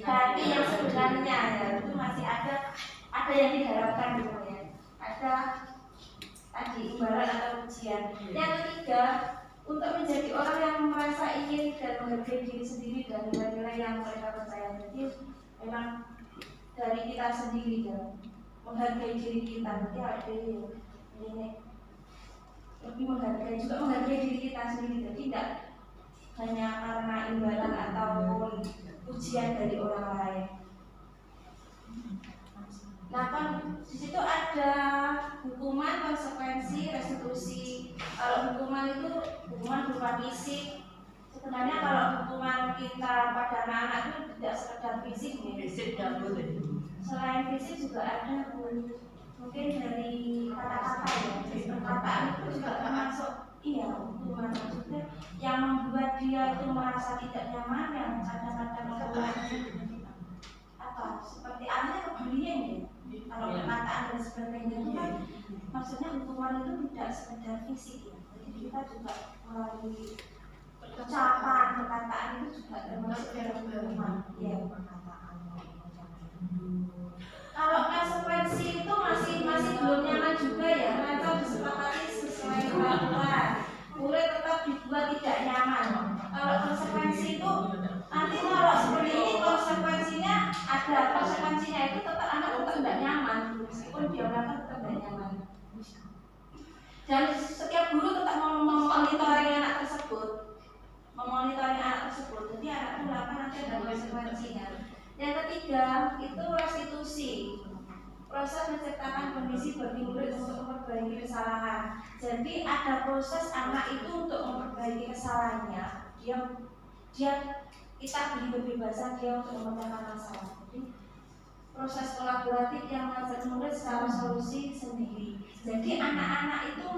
hati yang sebenarnya ya, itu masih ada yang diharapkan gitu ya, ada tadi imbalan atau pujian. Yang ketiga, untuk menjadi orang yang merasa ingin dan menghargai diri sendiri dan nilai-nilai yang mereka percaya. Jadi memang dari kita sendiri ya, menghargai diri kita. Berarti ada ini lebih menghargai diri kita sendiri. Jadi tidak hanya karena imbalan atau pujian dari orang lain. Nah kan di situ ada hukuman, konsekuensi, restitusi. Kalau hukuman itu hukuman berupa fisik. Sebenarnya kalau hukuman kita pada anak-anak itu tidak sekedar fisik ya. Fisik dan boleh. Selain fisik juga ada mungkin dari kata-kata ya. Dari perkataan itu juga termasuk hukuman, maksudnya yang membuat dia itu merasa tidak nyaman, yang kadang-kadang membuat seperti aneh kebalian ya. Kalau perkataan dan sebagainya itu kan maksudnya hukuman itu tidak sekedar fisik ya. Jadi kita juga melalui ucapan, perkataan itu juga termasuk dalam hukuman. Ya, perkataan. Kalau konsekuensi itu masih belum nyaman juga ya, karena disepakati sesuai peraturan. Murid tetap dibuat tidak nyaman. Kalau konsekuensi itu nanti kalau seperti ini konsekuensinya itu tetap anak tetap tidak nyaman, meskipun dia melakukan tetap tidak nyaman. Dan setiap guru tetap memonitoring anak tersebut, jadi anak itu melakukan nanti ada konsekuensinya. Yang ketiga itu restitusi, proses menciptakan kondisi bagi murid untuk memperbaiki kesalahan. Jadi ada proses anak itu untuk memperbaiki kesalahannya. Kita beri kebebasan dia untuk memecahkan masalah. Jadi proses kolaboratif yang mengajak murid secara solusi sendiri. Jadi anak-anak itu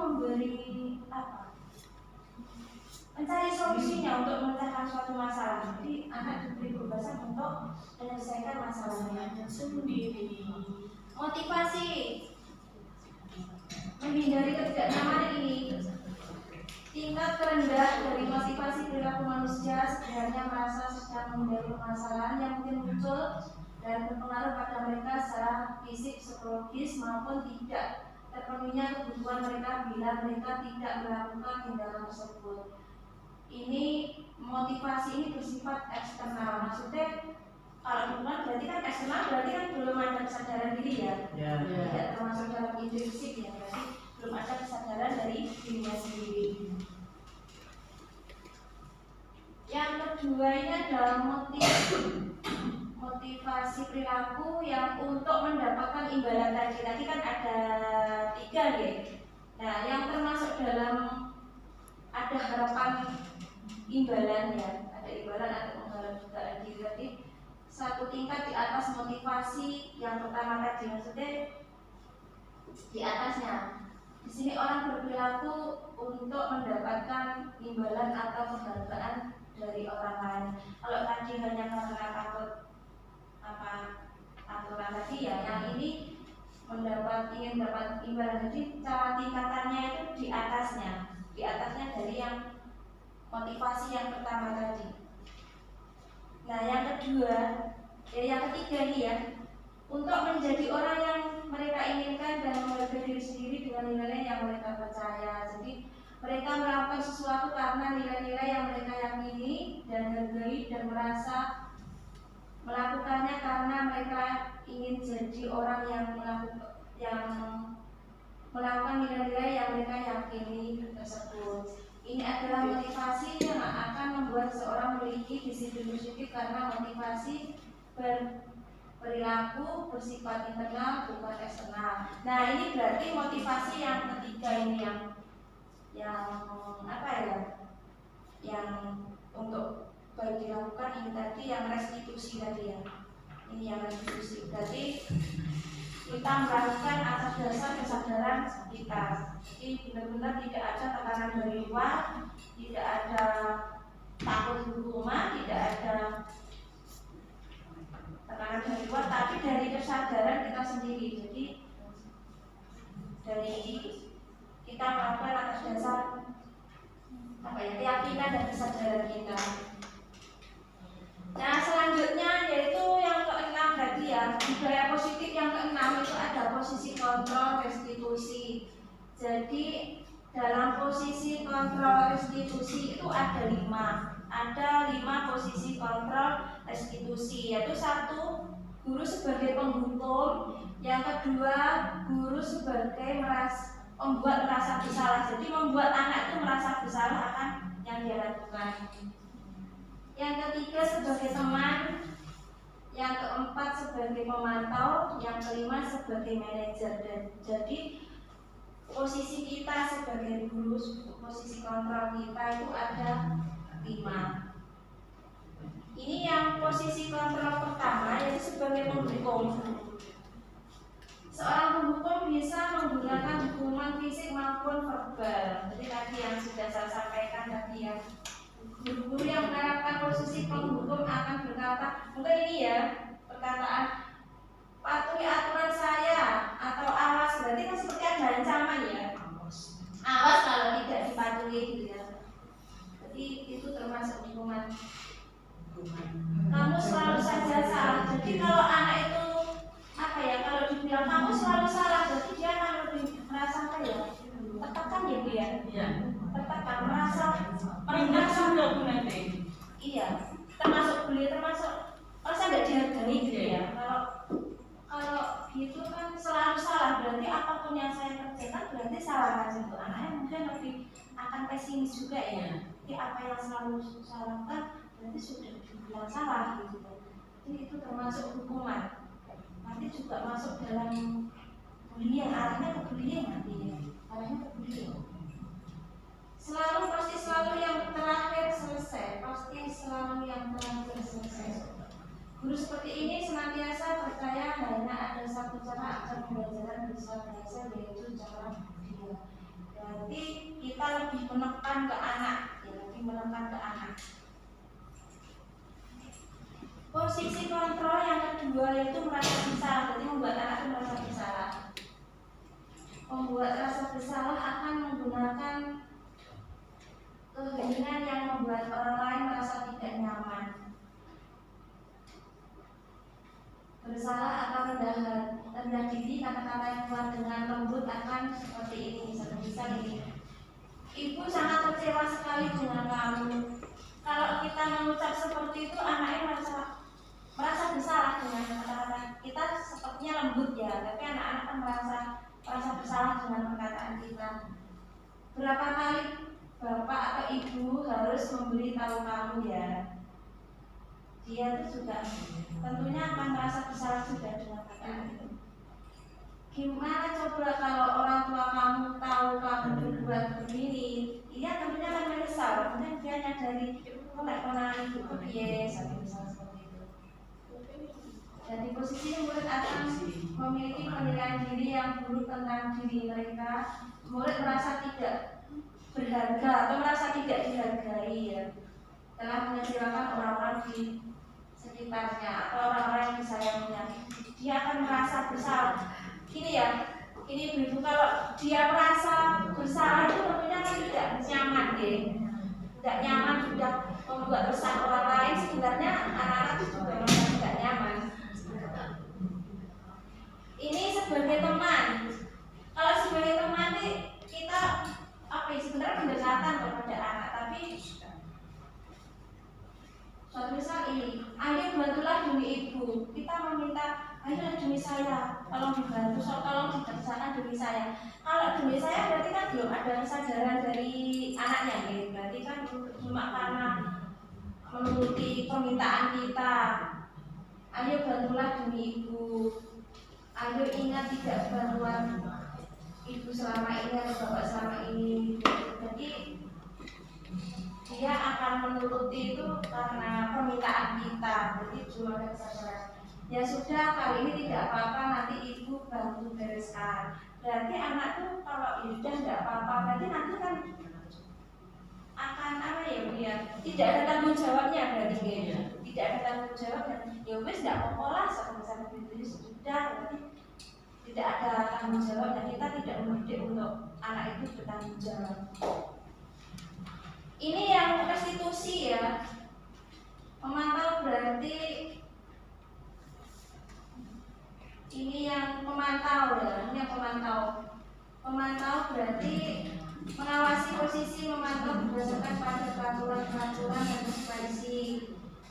mencari solusinya untuk memecahkan suatu masalah. Jadi anak diberi kebebasan untuk menyelesaikan masalahnya sendiri. Motivasi menghindari ketidaknyamanan ini. Tingkat terendah dari motivasi perilaku manusia sebenarnya merasa sedang menghindari permasalahan yang mungkin muncul dan berpengaruh pada mereka secara fisik, psikologis maupun tidak terpenuhinya kebutuhan mereka bila mereka tidak melakukan tindakan tersebut. Ini motivasi ini bersifat eksternal, maksudnya kalau dukungan berarti kan eksternal, berarti kan belum ada kesadaran diri ya. Ya. Tidak termasuk dalam intrinsik ya, berarti belum ada kesadaran dari dirinya sendiri. Yang kedua ini adalah motivasi perilaku yang untuk mendapatkan imbalan tadi. Tadi kan ada 3 ya. Nah, yang termasuk dalam ada harapan imbalan ya, ada imbalan atau mengharap juga jadi satu tingkat di atas motivasi yang pertama tadi, maksudnya di atasnya. Di sini orang berperilaku untuk mendapatkan imbalan atau penghargaan dari orang lain. Kalau tadi hanya karena takut aturan tadi ya, yang ini ingin dapat imbalan. Jadi cara tingkatannya itu di atasnya dari yang motivasi yang pertama tadi. Nah, yang kedua, yang ketiga nih ya, untuk menjadi orang yang mereka inginkan dan menghargai diri sendiri dengan nilai yang mereka percaya. Jadi mereka melakukan sesuatu karena nilai-nilai yang mereka yakini dan hargai dan merasa melakukannya karena mereka ingin jadi orang yang melakukan nilai-nilai yang mereka yakini tersebut. Ini adalah motivasi yang akan membuat seorang memiliki disiplin positif karena motivasi perilaku bersifat internal bukan eksternal. Nah, ini berarti motivasi yang ketiga ini yang apa ya? Yang untuk baik dilakukan ini tadi yang restitusi tadi ya. Ini yang restitusi. Berarti kita melakukan atas dasar kesadaran kita. Jadi benar-benar tidak ada tekanan dari luar, tidak ada takut hukuman, tidak ada tekanan dari luar, tapi dari kesadaran kita sendiri. Jadi dari kita melakukan atas dasar keyakinan dan kesadaran kita. Nah, selanjutnya yaitu yang keenam tadi ya, budaya positif yang keenam itu ada posisi kontrol restitusi. Jadi dalam posisi kontrol restitusi itu ada 5 posisi kontrol restitusi, yaitu 1 guru sebagai penghukum, yang kedua guru sebagai membuat merasa bersalah. Jadi membuat anak itu merasa bersalah akan yang dia lakukan. Yang ketiga sebagai teman, yang keempat sebagai pemantau, yang kelima sebagai manajer. Dan jadi posisi kita sebagai guru, posisi kontrol kita itu ada 5. Ini yang posisi kontrol pertama yaitu sebagai penghukum. Seorang penghukum bisa menggunakan hukuman fisik maupun verbal. Jadi tadi yang sudah saya sampaikan tadi ya. Guru-guru yang menerapkan posisi penghukum akan berkata, mungkin ini ya perkataan patuhi aturan saya atau awas, berarti kan seperti ada ancaman ya. Awas kalau tidak dipatuhi gitu ya. Jadi itu termasuk hukuman. Kamu selalu saja salah. Jadi kalau anak itu kalau dibilang kamu selalu salah, berarti dia akan lebih merasa tertekan ya Bu ya. Iya. Tertekan, merasa nanti. Iya, termasuk bully, termasuk merasa tidak dihargai gitu ya. Kalau gitu kan selalu salah, berarti apapun yang saya kerjakan berarti salah kan untuk anaknya, mungkin lebih akan pesimis juga ya. Jadi apa yang selalu salahkan berarti sudah dibilang salah gitu. Jadi itu termasuk hukuman. Nanti juga masuk dalam bullying, arahnya ke bullying nantinya. Arahnya ke bullying. Pasti selalu yang terakhir selesai. Guru seperti ini senantiasa percaya hanya ada satu cara agar pembelajaran bisa berhasil, yaitu cara dia. Berarti kita lebih menekan ke anak, Posisi kontrol yang kedua yaitu merasa bersalah. Jadi membuat anak itu merasa bersalah. Membuat rasa bersalah akan menggunakan keheningan yang membuat orang lain merasa tidak nyaman. Bersalah akan rendah diri, kata-kata yang keluar dengan lembut akan seperti ini. Misal ini, ibu sangat kecewa sekali dengan kamu. Kalau kita mengucap seperti itu, anaknya merasa merasa bersalah dengan kata-kata kita sepertinya lembut ya, tapi anak-anak kan merasa bersalah dengan perkataan kita. Berapa kali bapak atau ibu harus memberitahu kamu ya, dia itu juga tentunya akan merasa bersalah juga dengan perkataan itu. Gimana coba kalau orang tua kamu tahu kamu berbuat begini, ia tentunya akan menyesal. Kemudian dia nyadari, kok pernah ibu piye, misal seperti itu. Dan di posisi ini murid akan memiliki penilaian diri yang buruk tentang diri mereka. Murid merasa tidak berharga atau merasa tidak dihargai ya, telah mengecewakan orang-orang di sekitarnya atau orang-orang yang disayanginya. Dia akan merasa bersalah. Ini ya, ini ibu kalau dia merasa bersalah itu tentunya tidak nyaman ya. Tidak nyaman, sudah membuat resah orang lain. Sebenarnya anak-anak itu juga merasa tidak nyaman. Ini sebagai teman. Kalau sebagai teman kita sebenarnya pendekatan kepada anak, tapi suatu misal ini, ayo bantulah demi ibu. Kita meminta, ayo demi saya, tolong dibantu, tolong dikerjakan demi saya. Kalau demi saya berarti kan belum ada kesadaran dari anaknya, gitu. Berarti kan cuma karena menuruti permintaan kita. Ayo bantulah demi ibu. Ayo ingat tidak bantuan ibu selama ini atau bapak selama ini. Jadi dia akan menuruti itu karena permintaan kita. Jadi belum ada kesadaran. Ya sudah, kali ini tidak apa-apa, nanti ibu bantu bereskan. Berarti anak tuh kalau sudah tidak apa-apa, berarti nanti kan akan ya, tidak ada tanggung jawabnya berarti ya. Tidak ada tanggung jawabnya. Ya wes tidak apa-apa lah, sama-sama itu sudah. Berarti tidak ada tanggung jawab dan kita tidak mendidik untuk anak itu bertanggung jawab. Ini yang restitusi ya. Memantau berarti ini yang memantau ya. Ini yang pemantau. Pemantau berarti mengawasi posisi, memantau berdasarkan pada peraturan-peraturan dan konsekuensi.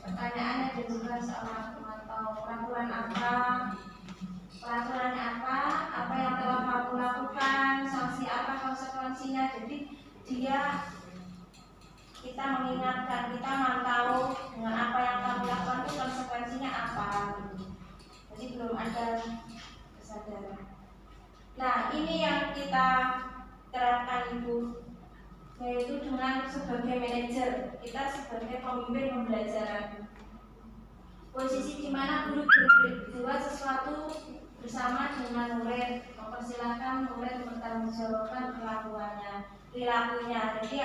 Pertanyaannya juga soal memantau peraturan apa, peraturannya apa yang telah kamu lakukan, sanksi apa, konsekuensinya. Jadi kita mengingatkan, kita mantau dengan apa yang kamu lakukan itu konsekuensinya apa. Jadi belum ada kesadaran. Nah ini yang kita terapkan Ibu, yaitu dengan sebagai manajer, kita sebagai pemimpin pembelajaran. Posisi di mana guru berbuat sesuatu bersama dengan murid, mempersilahkan murid mempertanggungjawabkan perilakunya. Jadi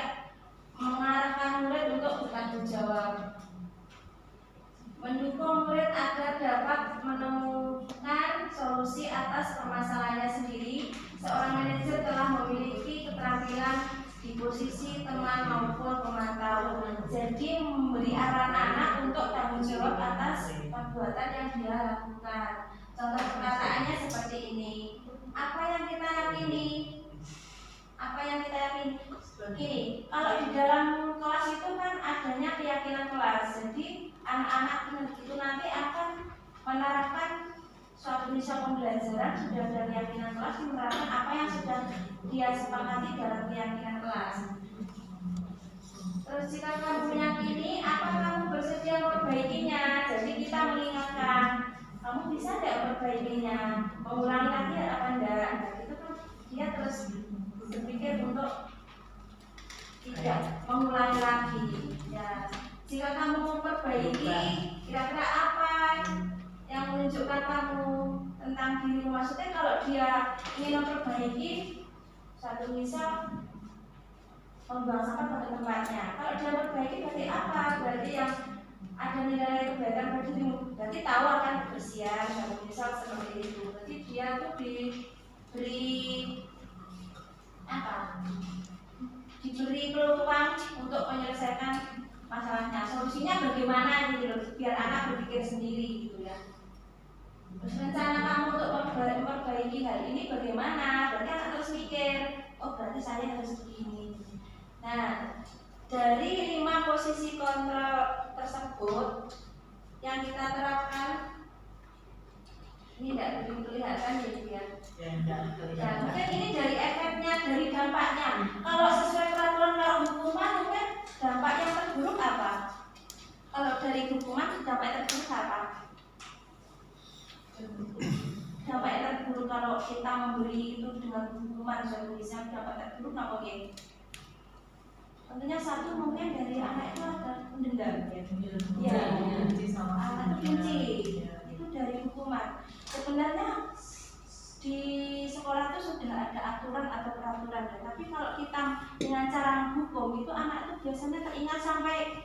mengarahkan murid untuk bertanggung jawab, mendukung murid agar dapat menemukan solusi atas permasalahannya sendiri. Seorang manajer telah memiliki keterampilan di posisi teman maupun pemantau, jadi memberi arahan anak untuk tanggung jawab atas perbuatan yang dia lakukan. Contoh perkataannya seperti ini. Apa yang kita yakini? Begini, kalau di dalam kelas itu kan adanya keyakinan kelas. Jadi anak-anak itu nanti akan menerapkan suatu misal pembelajaran sudah ada keyakinan kelas, menerapkan apa yang sudah dia sepakati dalam keyakinan kelas. Terus jika kamu meyakini, apa kamu bersedia memperbaikinya? Jadi kita mengingatkan, kamu bisa tidak memperbaikinya, mengulangi lagi apa enggak? Nah, itu kan dia terus berpikir untuk tidak mengulangi lagi. Ya, jika kamu memperbaiki, kira-kira apa yang menunjukkan kamu tentang dirimu? Maksudnya kalau dia ingin memperbaiki satu misal membuang sampah pada tempatnya. Kalau dia memperbaiki berarti apa? Berarti yang ada nilai kebaikan pada dirimu. Berarti tahu akan kebersihan. Satu misal seperti itu. Berarti dia tuh diberi peluang untuk menyelesaikan masalahnya. Solusinya bagaimana gitu loh, biar anak berpikir sendiri gitu ya. Terus rencana kamu untuk memperbaiki hal ini bagaimana? Berarti anak terus mikir, oh berarti saya harus begini. Nah, dari 5 posisi kontrol tersebut yang kita terapkan ini tidak begitu kelihatan ya dia. Ya, enggak Ya, kelihatan. mungkin ini dari efeknya, dari dampaknya. Kalau sesuai peraturan kalau hukuman mungkin dampak yang terburuk apa? Kalau dari hukuman dampak yang terburuk apa? Dampak yang terburuk kalau kita memberi itu dengan hukuman sudah tulisan dampak terburuk apa ya? Tentunya satu mungkin dari anak itu ada mendendam ya. Ya, benci sama Anak itu benci. Itu dari hukuman. Sebenarnya di sekolah itu sudah ada aturan atau peraturan, tapi kalau kita dengan cara hukum itu anak itu biasanya teringat sampai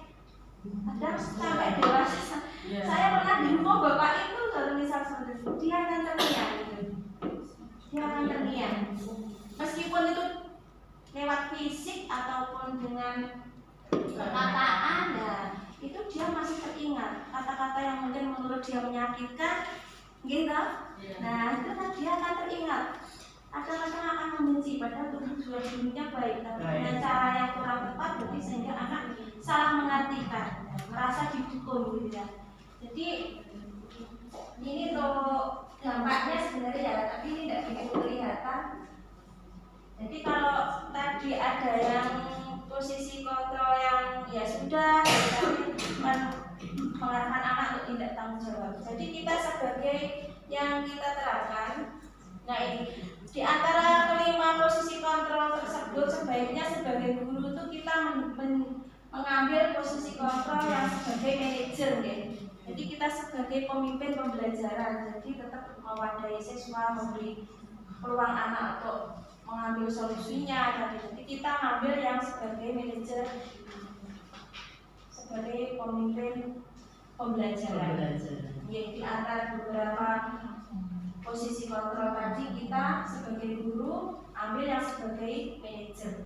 ada sampai dewasa. Saya pernah dihukum bapak itu dalam misal seperti itu, dia akan terngiang gitu. Dia akan terngiang. Meskipun itu lewat fisik ataupun dengan perkataan, ya itu dia masih teringat kata-kata yang mungkin menurut dia menyakitkan, gitu. Nah itu kan dia akan teringat. Kadang-kadang akan membenci padahal tujuannya baik, tapi dengan cara yang kurang tepat, jadi sehingga anak salah mengartikan, merasa didukung gitu ya. Jadi ini tuh dampaknya sebenarnya ya, tapi ini tidak begitu kelihatan. Jadi kalau tadi ada yang posisi kontrol yang ya sudah, tapi mengarahkan anak untuk tidak tanggung jawab. Jadi kita sebagai yang kita terapkan, nah ini di antara kelima posisi kontrol tersebut sebaiknya sebagai guru itu kita mengambil posisi kontrol yang sebagai manajer ya. Jadi kita sebagai pemimpin pembelajaran, jadi tetap mewadahi siswa, memberi peluang anak untuk mengambil solusinya. Jadi kita ambil yang sebagai manajer, sebagai pemimpin pembelajaran. Di antara beberapa posisi kontrol tadi kita sebagai guru ambil yang sebagai manajer.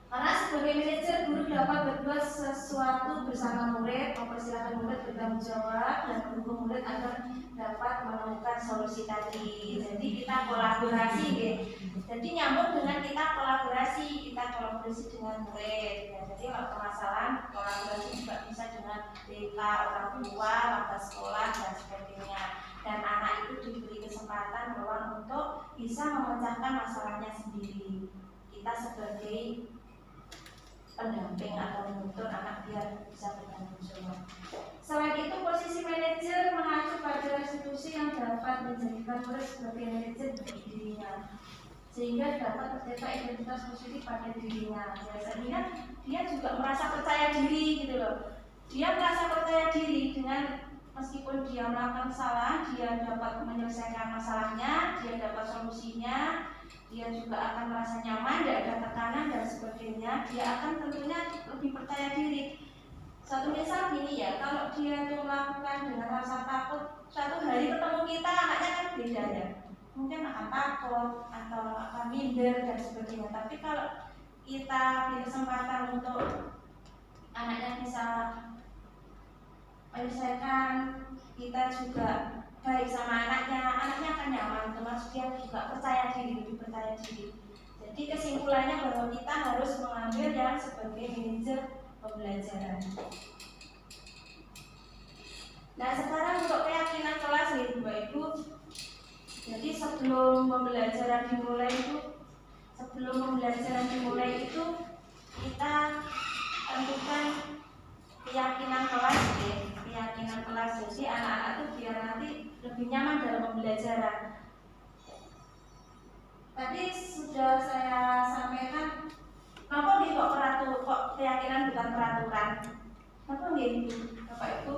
Karena sebagai manajer guru dapat berbuat sesuatu bersama murid, mempersilahkan murid bertanggung jawab dan mendukung murid agar dapat menemukan solusi tadi. Jadi kita kolaborasi, ya. Jadi nyambung dengan kita kolaborasi dengan murid. Ya. Jadi kalau permasalahan kolaborasi juga bisa dengan TK, orang tua, warga sekolah dan sebagainya. Dan anak itu diberi kesempatan ruang untuk bisa memecahkan masalahnya sendiri. Kita sebagai pendamping atau menuntut anak biar bisa bertanggung jawab. Selain itu, posisi manajer mengacu pada institusi yang dapat menjadikan murid sebagai manajer bagi dirinya, sehingga dapat tercipta identitas positif pada dirinya. Biasanya dia juga merasa percaya diri gitu loh. Dia merasa percaya diri dengan meskipun dia melakukan salah, dia dapat menyelesaikan masalahnya, dia dapat solusinya. Dia juga akan merasa nyaman, tidak ada tekanan dan sebagainya. Dia akan tentunya lebih percaya diri. Satu misal gini ya, kalau dia itu melakukan dengan rasa takut, suatu hari ketemu kita anaknya kan beda ya. Mungkin akan takut atau akan minder dan sebagainya. Tapi kalau kita beri kesempatan untuk anaknya bisa menyelesaikan, kita juga baik sama anaknya akan nyaman, termasuk dia juga percaya diri, lebih percaya diri. Jadi kesimpulannya bahwa kita harus mengambil yang sebagai manajer pembelajaran. Nah sekarang untuk keyakinan kelas nih Bapak Ibu. Jadi sebelum pembelajaran dimulai itu kita tentukan keyakinan kelas ya. Keyakinan kelas, jadi anak-anak itu biar nanti lebih nyaman dalam pembelajaran. Tadi sudah saya sampaikan, kenapa nih kok keyakinan bukan peraturan? Kenapa nih Bapak Ibu?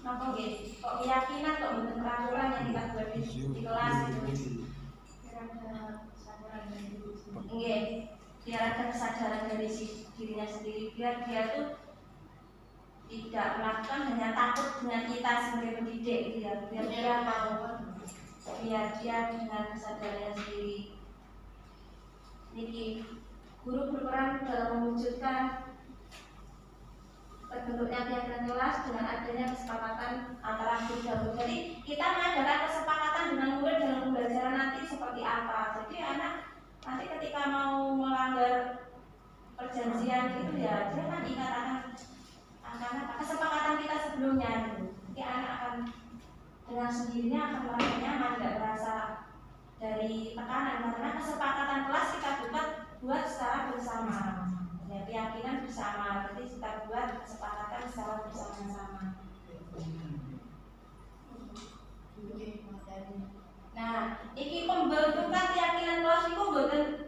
Kenapa nih kok keyakinan kok bukan peraturan yang kita buat di kelas itu? Biar ada kesadaran dari biar ada kesadaran dari dirinya sendiri, biar dia tuh tidak melakukan hanya takut dengan kita sebagai pendidik gitu ya. Biar dia mau, biar dia dengan kesadarannya sendiri. Niki, guru berperan dalam mewujudkan terbentuknya keyakinan kelas dengan adanya kesepakatan antara guru dan murid. Jadi kita mengadakan kesepakatan dengan murid dalam pembelajaran nanti seperti apa. Jadi anak nanti ketika mau melanggar perjanjian itu ya dia kan ingat karena kesepakatan kita sebelumnya gitu. Jadi anak akan dengan sendirinya akan merasa nyaman, tidak merasa dari tekanan karena kesepakatan kelas kita buat secara bersama. Ya, keyakinan bersama, jadi kita buat kesepakatan secara bersama-sama. Nah, iki pembentukan keyakinan kelas itu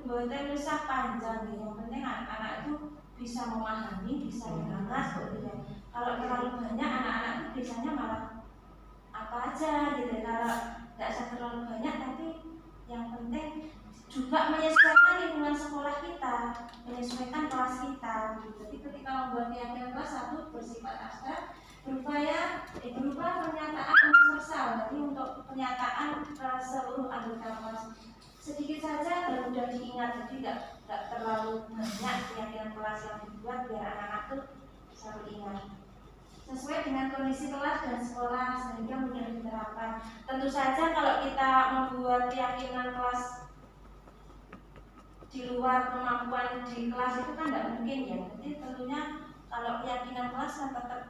boten usah panjang gitu. Yang penting anak-anak itu bisa memahami, bisa mengawas gitu. Kalau terlalu banyak anak-anak itu biasanya malah apa aja gitu. Kalau tidak usah terlalu banyak, tapi yang penting juga menyesuaikan lingkungan sekolah kita, menyesuaikan kelas kita gitu. Jadi ketika membuat keyakinan kelas satu bersifat abstrak, berupa pernyataan universal. Jadi untuk pernyataan seluruh anggota kelas sedikit saja dan mudah diingat. Jadi tidak terlalu banyak keyakinan kelas yang dibuat biar anak-anak itu selalu ingat. Sesuai dengan kondisi kelas dan sekolah sehingga mudah diterapkan. Tentu saja kalau kita membuat keyakinan kelas di luar kemampuan di kelas itu kan tidak mungkin ya. Jadi tentunya kalau keyakinan kelas kan tetap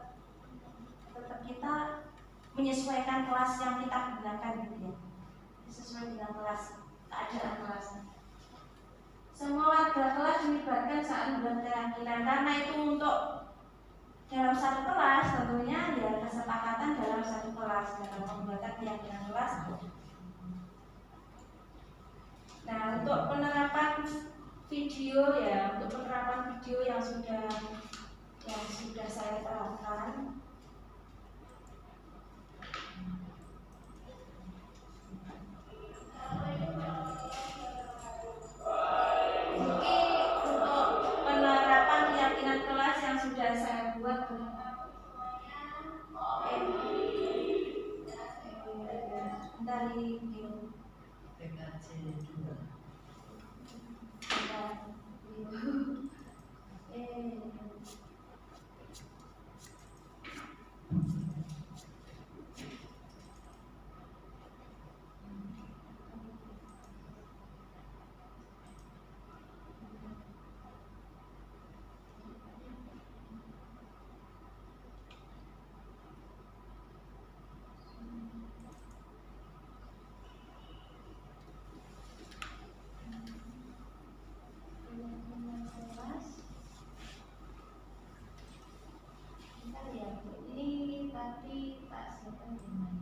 kita menyesuaikan kelas yang kita gunakan gitu ya. Sesuai dengan kelas, keadaan kelas. Semua warga kelas dilibatkan saat membuat keyakinan karena itu untuk dalam satu kelas tentunya ya kesepakatan dalam satu kelas dalam pembuatan keyakinan kelas. Nah, untuk penerapan video ya, untuk penerapan video yang sudah saya terapkan. Untuk penerapan keyakinan kelas yang sudah saya buat dari video. Ini tadi tak siapkan gimana?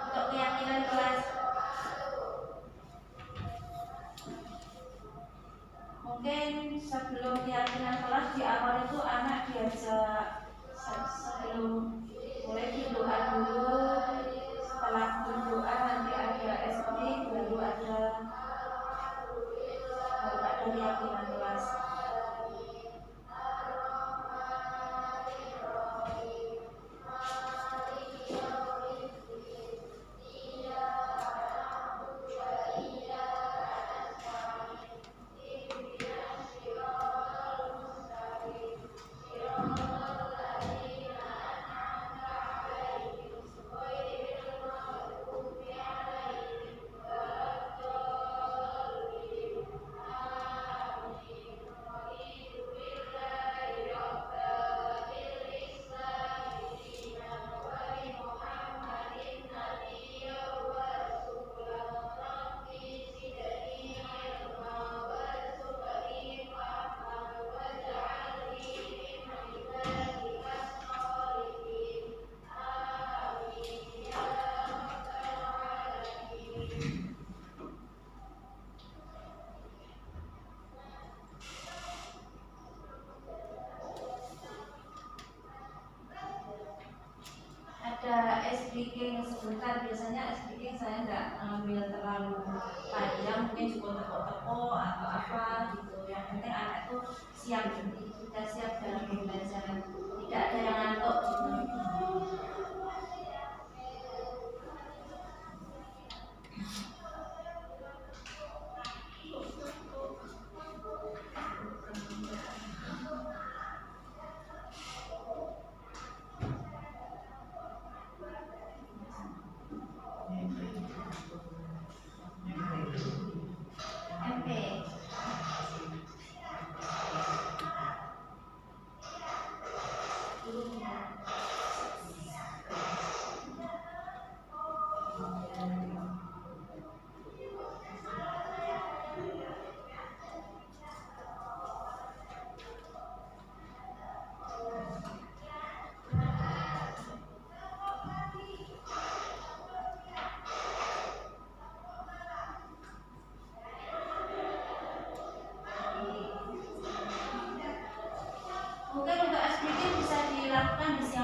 Untuk keyakinan kelas mungkin sebelum keyakinan kelas di awal itu anak diajak sebelum mulai berdoa dulu, setelah berdoa nanti ada SD baru ada keyakinan kelas. Ada speaking sebentar, biasanya speaking saya nggak ambil terlalu panjang, mungkin cukup teko-teko atau apa gitu. Yang penting anak itu siap, sudah siap dalam pembelajaran, tidak ada yang ngantuk gitu.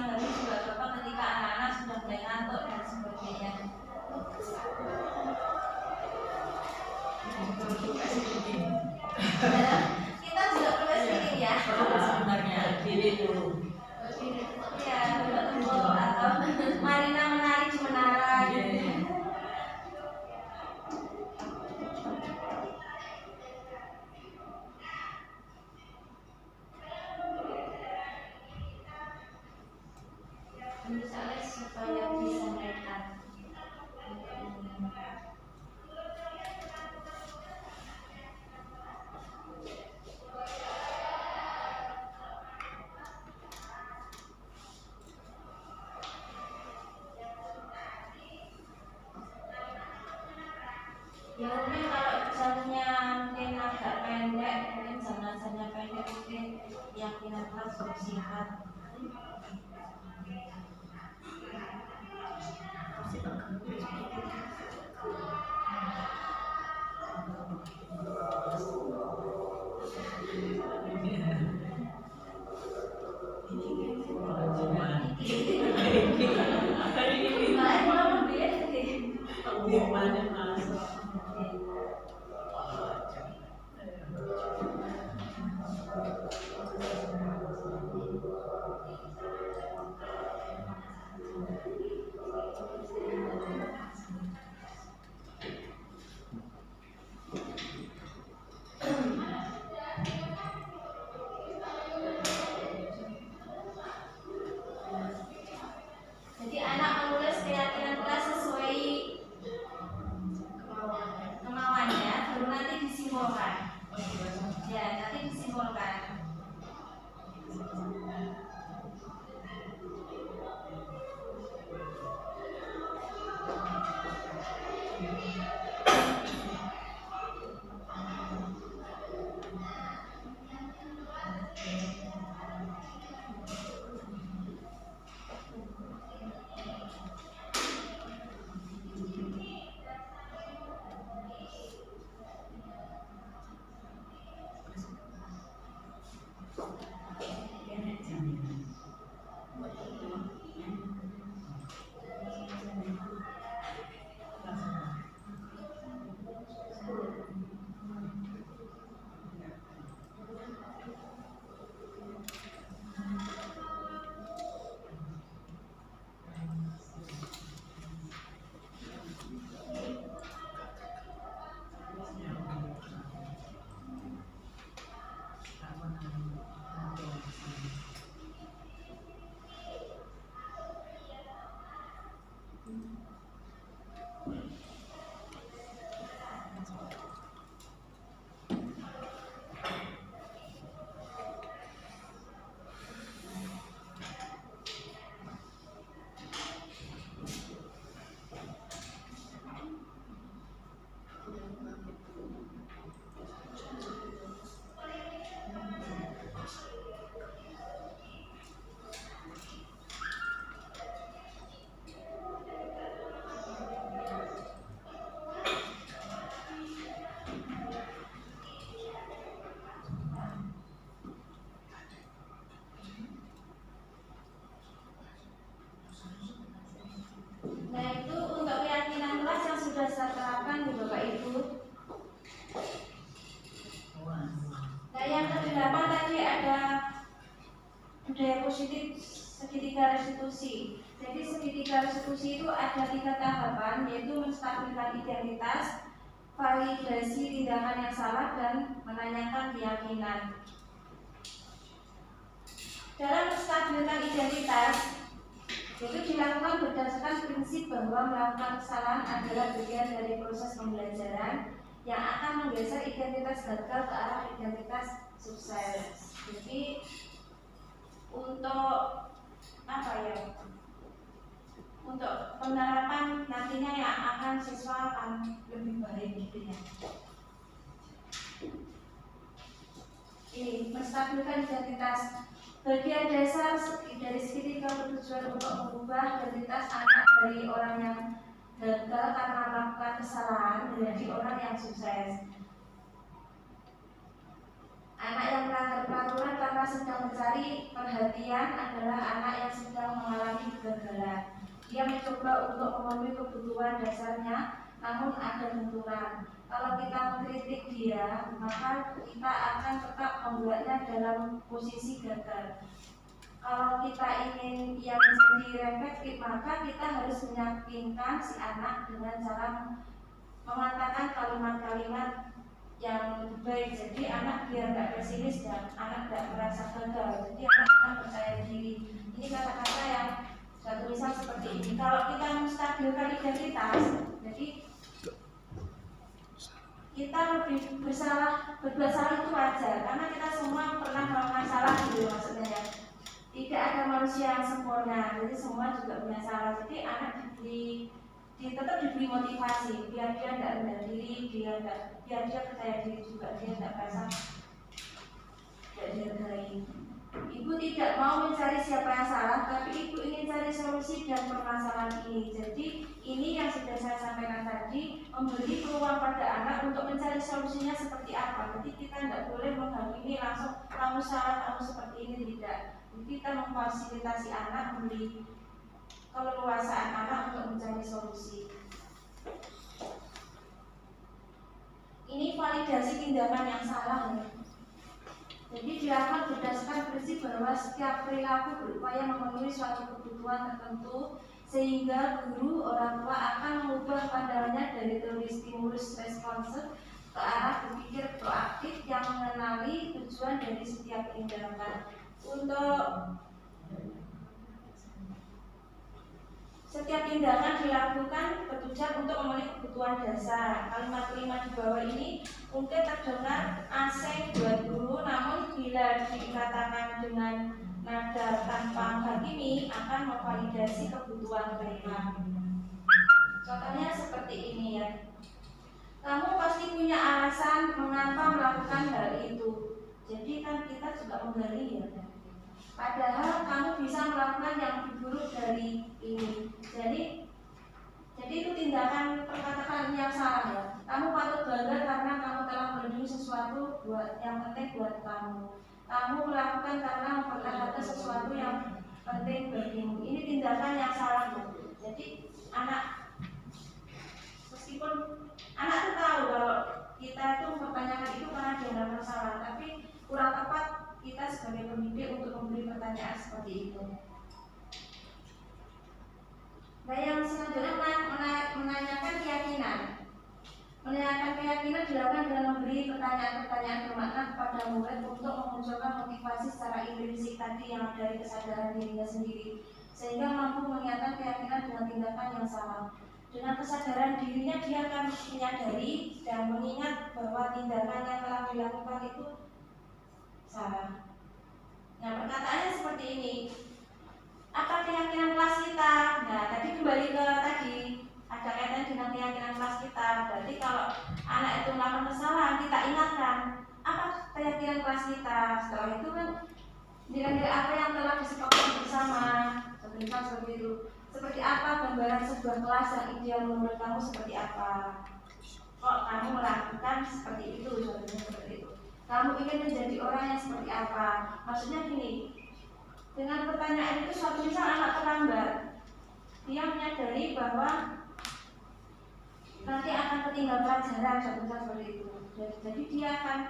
hari juga Bapak ketika anak-anak sudah mulai ngantuk dan sebagainya. Kita juga perlu speaking ya. Sebenarnya Diri dulu. Ya, Bapak Tunggu atau Marina menari di menara gitu. Misalnya supaya bisa nekat. Ya mungkin kalau jamnya mungkin agak pendek, mungkin jam-jamnya pendek mungkin keyakinan kelas bersingkat. Gimana Mas? Jadi anak menulis keyakinan kelas sesuai kemauannya, baru nanti disimbolkan. Ya, nanti disimbolkan. Nah itu untuk keyakinan kelas yang sudah saya terapkan di Bapak Ibu. Nah yang kedelapan tadi ada budaya positif segitiga restitusi. Jadi segitiga restitusi itu ada 3 tahapan, yaitu menstabilkan identitas, validasi tindakan yang salah, dan menanyakan keyakinan. Dalam menstabilkan identitas itu dilakukan berdasarkan prinsip bahwa melakukan kesalahan adalah bagian dari proses pembelajaran yang akan menggeser identitas gagal ke arah identitas sukses. Jadi untuk apa ya? Untuk penerapan nantinya yang akan siswa akan lebih baik gitu ya. Ini menstabilkan identitas. Bagian dasar dari segitiga bertujuan untuk mengubah identitas anak dari orang yang gagal karena melakukan kesalahan menjadi orang yang sukses. Anak yang melanggar peraturan karena sedang mencari perhatian adalah anak yang sedang mengalami kegagalan. Dia mencoba untuk memenuhi kebutuhan dasarnya, namun ada benturan. Kalau kita mengkritik dia, maka kita akan tetap membuatnya dalam posisi gagal. Kalau kita ingin ia menjadi reflektif, maka kita harus meyakinkan si anak dengan cara mengatakan kalimat-kalimat yang lebih baik. Jadi anak biar nggak pesimis dan anak nggak merasa gagal. Jadi anak akan percaya diri. Ini kata-kata yang satu misal seperti ini. Kalau kita menstabilkan identitas, jadi kita lebih berbuat salah itu wajar karena kita semua pernah melakukan salah gitu maksudnya ya. Tidak ada manusia yang sempurna, jadi semua juga punya salah. Jadi anak tetap diberi motivasi biar dia tidak rendah diri, biar dia percaya diri juga, dia tidak merasa tidak dihargai. Ibu tidak mau mencari siapa yang salah, tapi ibu ingin cari solusi dan permasalahan ini. Jadi ini yang sudah saya sampaikan tadi, memberi peluang pada anak untuk mencari solusinya seperti apa. Jadi kita tidak boleh menghakimi langsung kamu salah, kamu seperti ini, tidak. Jadi kita memfasilitasi anak, memberi keleluasaan anak untuk mencari solusi. Ini validasi tindakan yang salah ya. Jadi dilakukan berdasarkan prinsip bahwa setiap perilaku berupaya memenuhi suatu kebutuhan tertentu, sehingga guru orang tua akan mengubah pandangannya dari teori stimulus respons ke arah berpikir proaktif yang mengenali tujuan dari setiap tindakan. Untuk setiap tindakan dilakukan bertujuan untuk memenuhi kebutuhan dasar. Kalimat-kalimat di bawah ini mungkin terdengar asing buat guru, namun bila dikatakan dengan nada tanpa menghakimi akan memvalidasi kebutuhan mereka. Contohnya seperti ini ya. Kamu pasti punya alasan mengapa melakukan hal itu. Jadi kan kita juga menggali ya. Padahal kamu bisa melakukan yang lebih buruk dari ini. Jadi itu tindakan perkataan yang salah ya. Kamu patut bangga karena kamu telah melindungi sesuatu yang penting buat kamu. Kamu melakukan karena mempertahankan sesuatu yang penting bagimu. Ini tindakan yang salah ya. Jadi anak, meskipun anak itu tahu kalau kita itu mempertanyakan itu karena dia tidak bersalah, tapi kurang tepat kita sebagai pendidik untuk memberi pertanyaan seperti itu. Nah yang selanjutnya menanyakan keyakinan. Menanyakan keyakinan dilakukan dengan memberi pertanyaan-pertanyaan bermakna kepada murid untuk memunculkan motivasi secara intrinsik tadi yang dari kesadaran dirinya sendiri, sehingga mampu mengingatkan keyakinan dengan tindakan yang sama. Dengan kesadaran dirinya dia akan menyadari dan mengingat bahwa tindakan yang telah dilakukan itu salah. Nah perkataannya seperti ini. Apa keyakinan kelas kita? Nah tadi kembali ke tadi ada kaitan dengan keyakinan kelas kita. Berarti kalau anak itu melakukan kesalahan kita ingatkan apa keyakinan kelas kita. Setelah itu kan nilai-nilai apa yang telah disepakati bersama. Seperti itu. Seperti apa gambaran sebuah kelas yang ideal menurut kamu seperti apa? Kok kamu melakukan seperti itu? Seperti itu. Kamu ingin menjadi orang yang seperti apa? Maksudnya gini, dengan pertanyaan itu suatu misal anak terlambat, dia menyadari bahwa nanti akan ketinggalan pelajaran, suatu misal seperti itu. Jadi dia akan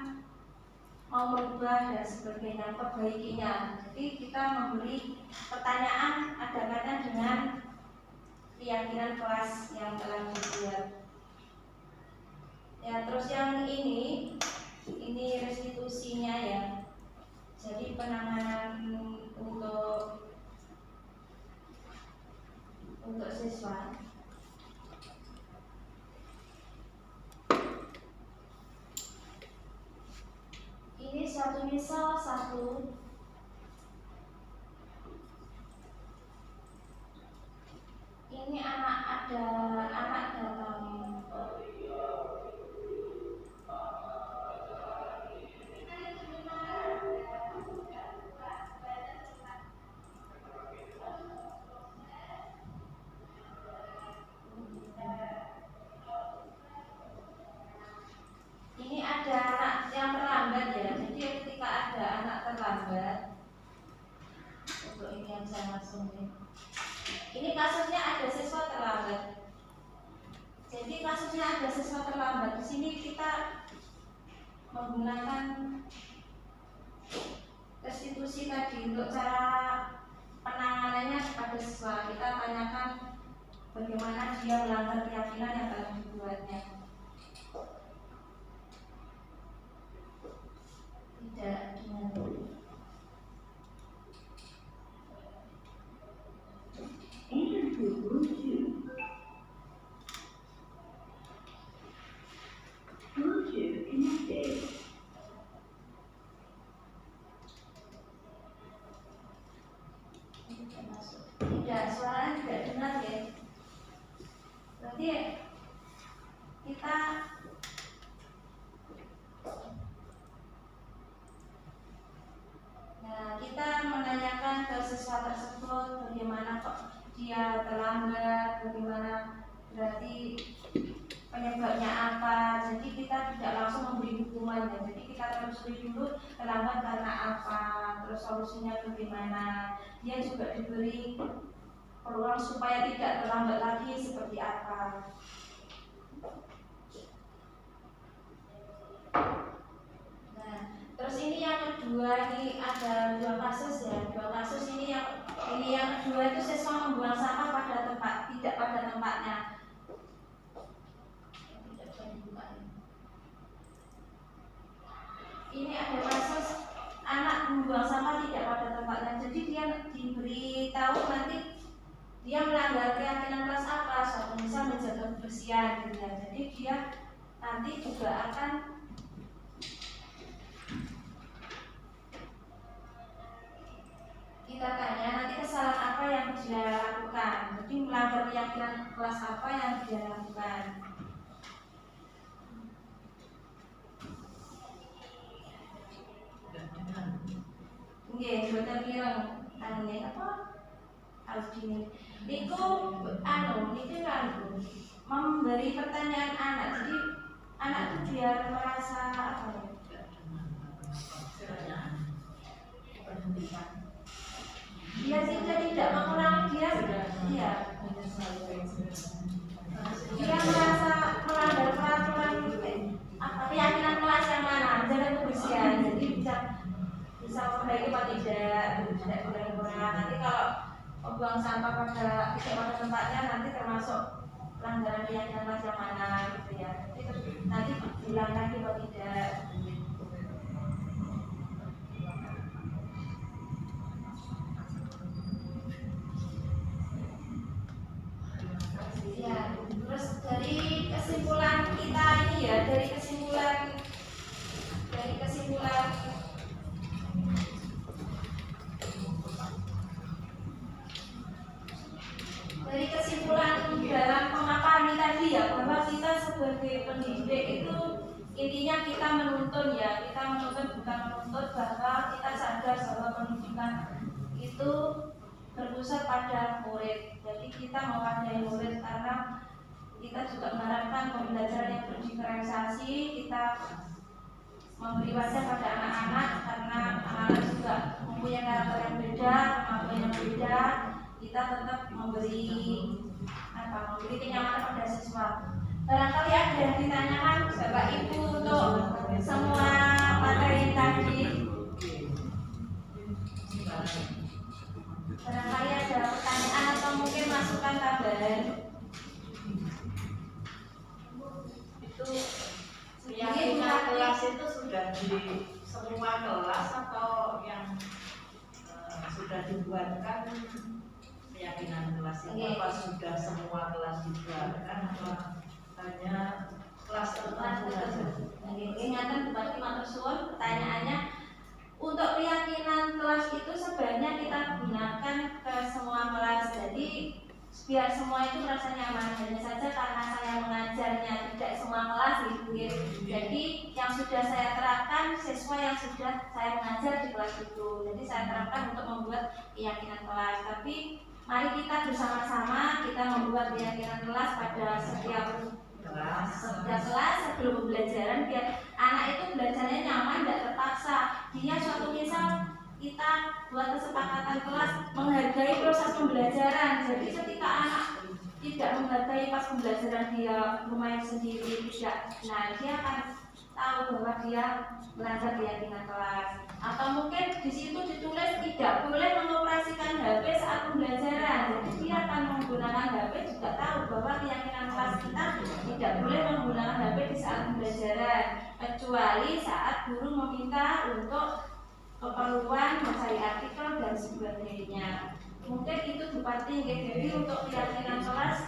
mau berubah dan sebagainya, perbaikinya. Jadi kita memberi pertanyaan ada kaitan dengan keyakinan kelas yang telah dibuat. Ya terus yang ini restitusinya ya. Jadi penanganan untuk siswa. Ini satu misal satu. Ini anak datang. Ini ada anak yang terlambat ya. Jadi kasusnya ada siswa terlambat, di sini kita menggunakan restitusi tadi untuk cara penanganannya kepada siswa. Kita tanyakan bagaimana dia melanggar keyakinan yang telah dibuatnya. Tidak dengan tidak, suara tidak dengar ya. Berarti kita kita menanyakan ke siswa tersebut bagaimana kok dia terlambat, bagaimana berarti penyebabnya apa. Jadi kita tidak langsung memberi hukuman ya. Jadi kita telusuri dulu terlambat karena apa, terus solusinya bagaimana. Dia juga diberi peluang supaya tidak terlambat lagi seperti apa. Nah, terus ini yang kedua, ini ada dua kasus ya. Dua kasus ini yang kedua itu siswa membuang sampah pada tempat, tidak pada tempatnya. Ini ada kasus anak membuang sampah tidak pada tempatnya. Jadi dia diberitahu nanti dia melanggar keyakinan kelas apa, suatu misal menjaga kebersihan gitu ya. Jadi dia nanti juga akan kita tanya nanti kesalahan apa yang dia lakukan. Jadi melanggar keyakinan kelas apa yang dia lakukan. Oke, buatan bilang tangannya apa? Harus gini. Itu memberi pertanyaan anak. Jadi anak itu biar merasa apa ya? Dia tidak mengulangi dia merasa melanggar peraturan keyakinan kelas yang mana, menjaga kebersihan. Jadi bisa memperbaiki apa tidak kurang-kurang. Nanti kalau membuang sampah tidak pada tempatnya nanti termasuk pelanggaran keyakinan kelas yang mana gitu ya. Nanti bilang lagi atau tidak. Ya, terus dari kesimpulan kita ini ya, dari kesimpulan dalam pemaparan tadi ya, bahwa kita sebagai pendidik itu intinya kita menuntun ya, kita menuntun bukan menuntut, bahwa kita sadar bahwa pendidikan itu berpusat pada murid. Jadi kita mewadahi murid karena kita juga mengharapkan pembelajaran yang berdiferensiasi. Kita memberi wadah pada anak-anak karena anak-anak juga mempunyai karakter yang beda, kemampuan yang beda. Kita tetap memberi kenyamanan pada siswa. Barangkali ada yang ditanyakan Bapak Ibu untuk semua materi tadi. Barangkali ada pertanyaan atau mungkin masukan tambahan. Itu keyakinan kelas itu sudah di semua kelas atau yang sudah dibuatkan keyakinan kelas itu apa sudah semua kelas dibuatkan atau hanya kelas tertentu saja? Ingatan Bupati matur suwun, pertanyaannya untuk keyakinan kelas itu sebenarnya kita gunakan ke semua kelas. Jadi biar semua itu merasa nyaman. Hanya saja karena saya mengajarnya tidak semua kelas gitu ya. Jadi yang sudah saya terapkan siswa yang sudah saya mengajar di kelas itu. Jadi saya terapkan untuk membuat keyakinan kelas. Tapi mari kita bersama-sama kita membuat keyakinan kelas pada setiap kelas sebelum pembelajaran biar anak itu belajarnya nyaman, tidak terpaksa. Dia suatu misal kita buat kesepakatan kelas menghargai proses pembelajaran. Jadi ketika anak tidak menghargai pas pembelajaran dia lumayan sendiri, tidak, nah dia akan tahu bahwa dia melanggar keyakinan kelas. Atau mungkin di situ ditulis tidak boleh mengoperasikan HP saat pembelajaran, jadi dia akan menggunakan HP juga tahu bahwa keyakinan kelas kita tidak boleh menggunakan HP di saat pembelajaran kecuali saat guru meminta untuk keperluan mencari artikel dan sebagainya. Mungkin itu Bupati, jadi untuk keyakinan kelas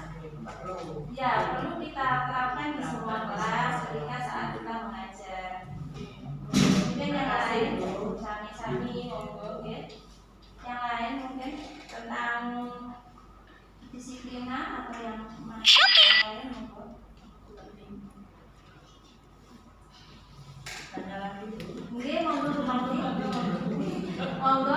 ya perlu kita terapkan di semua kelas ketika saat kita mengajar. Mungkin yang lain sami-sami monggo ya. Yang lain mungkin tentang disiplina atau yang lain monggo. Tanya lagi Bu. Mungkin monggo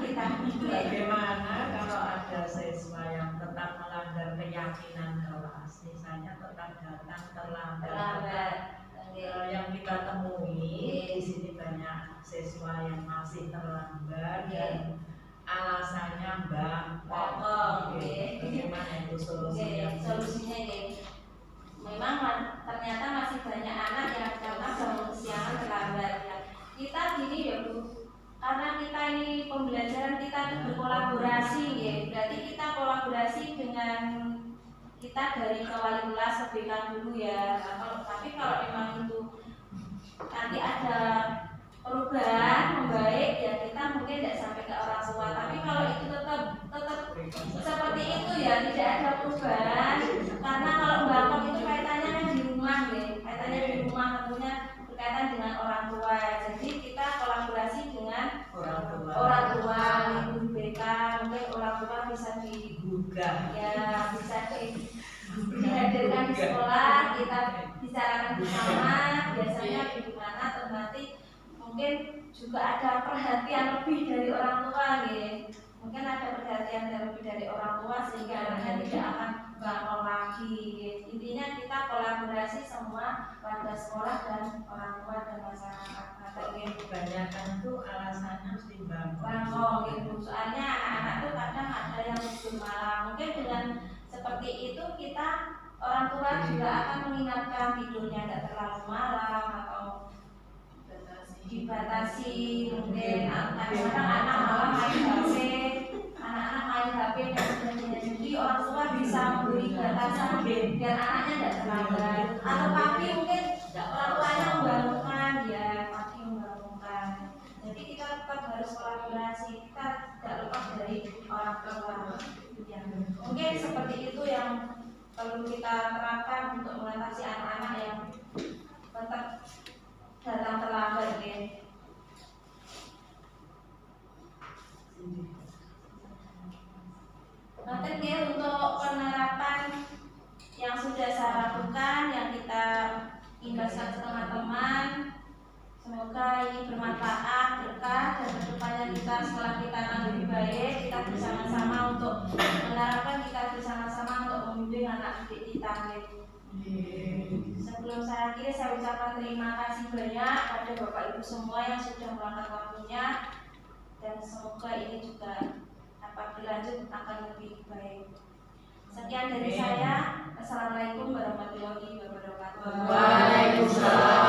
kita. Bagaimana kalau ada siswa yang tetap melanggar keyakinan kelas, misalnya tetap datang terlambat. Yang kita temui di sini banyak siswa yang masih terlambat dan alasannya bangkok. Bagaimana itu solusinya? Solusinya memang ternyata masih banyak anak yang karena bangun kesiangan terlambat ya. Kita gini ya Bu, karena kita ini pembelajaran kita itu berkolaborasi ya, berarti kita kolaborasi dengan kita dari wali kelas lebihkan dulu ya. Tapi kalau memang itu nanti ada perubahan membaik ya kita mungkin tidak sampai ke orang tua. Tapi kalau itu tetap seperti itu ya tidak ada perubahan, karena kalau bangkok itu kaitannya kan di rumah ya, kaitannya di rumah tentunya berkaitan dengan orang tua. Jadi kita kolaborasi dengan orang tua, ibu BK, mungkin orang tua bisa digugah ya, bisa dihadirkan di sekolah, kita bicarakan bersama biasanya bagaimana, atau nanti mungkin juga ada perhatian lebih dari orang tua ya. Mungkin ada perhatian lebih dari orang tua sehingga anaknya tidak akan bangkok lagi. Intinya kita kolaborasi semua warga sekolah dan orang tua dan masyarakat. Kebanyakan itu alasannya mesti bangkok gitu. Soalnya anak-anak itu kadang ada yang libur malam. Mungkin dengan seperti itu kita orang tua juga akan mengingatkan tidurnya tidak terlalu malam atau dibatasi. Mungkin kadang-kadang anak malam main HP, anak-anak main HP dan sebagainya. Jadi orang tua bisa memberi batasan biar anaknya tidak terlambat. Atau pagi mungkin orang tuanya membangunkan ya, pagi membangunkan. Jadi kita tetap harus kolaborasi, kita tidak lepas dari orang tua. Ya. Mungkin seperti itu yang perlu kita terapkan untuk mengatasi anak-anak yang tetap datang terlambat ya. Nanti ya untuk penerapan yang sudah saya lakukan, yang kita imbaskan ke teman-teman, semoga ini bermanfaat, berkah, dan kedepannya kita setelah kita lebih baik, kita bersama-sama untuk menerapkan, kita bersama-sama untuk membimbing anak didik kita. Sebelum saya akhiri, saya ucapkan terima kasih banyak pada Bapak Ibu semua yang sudah meluangkan waktunya, dan semoga ini juga dapat berlanjut akan lebih baik. Sekian dari saya. Assalamualaikum warahmatullahi wabarakatuh. Waalaikumsalam.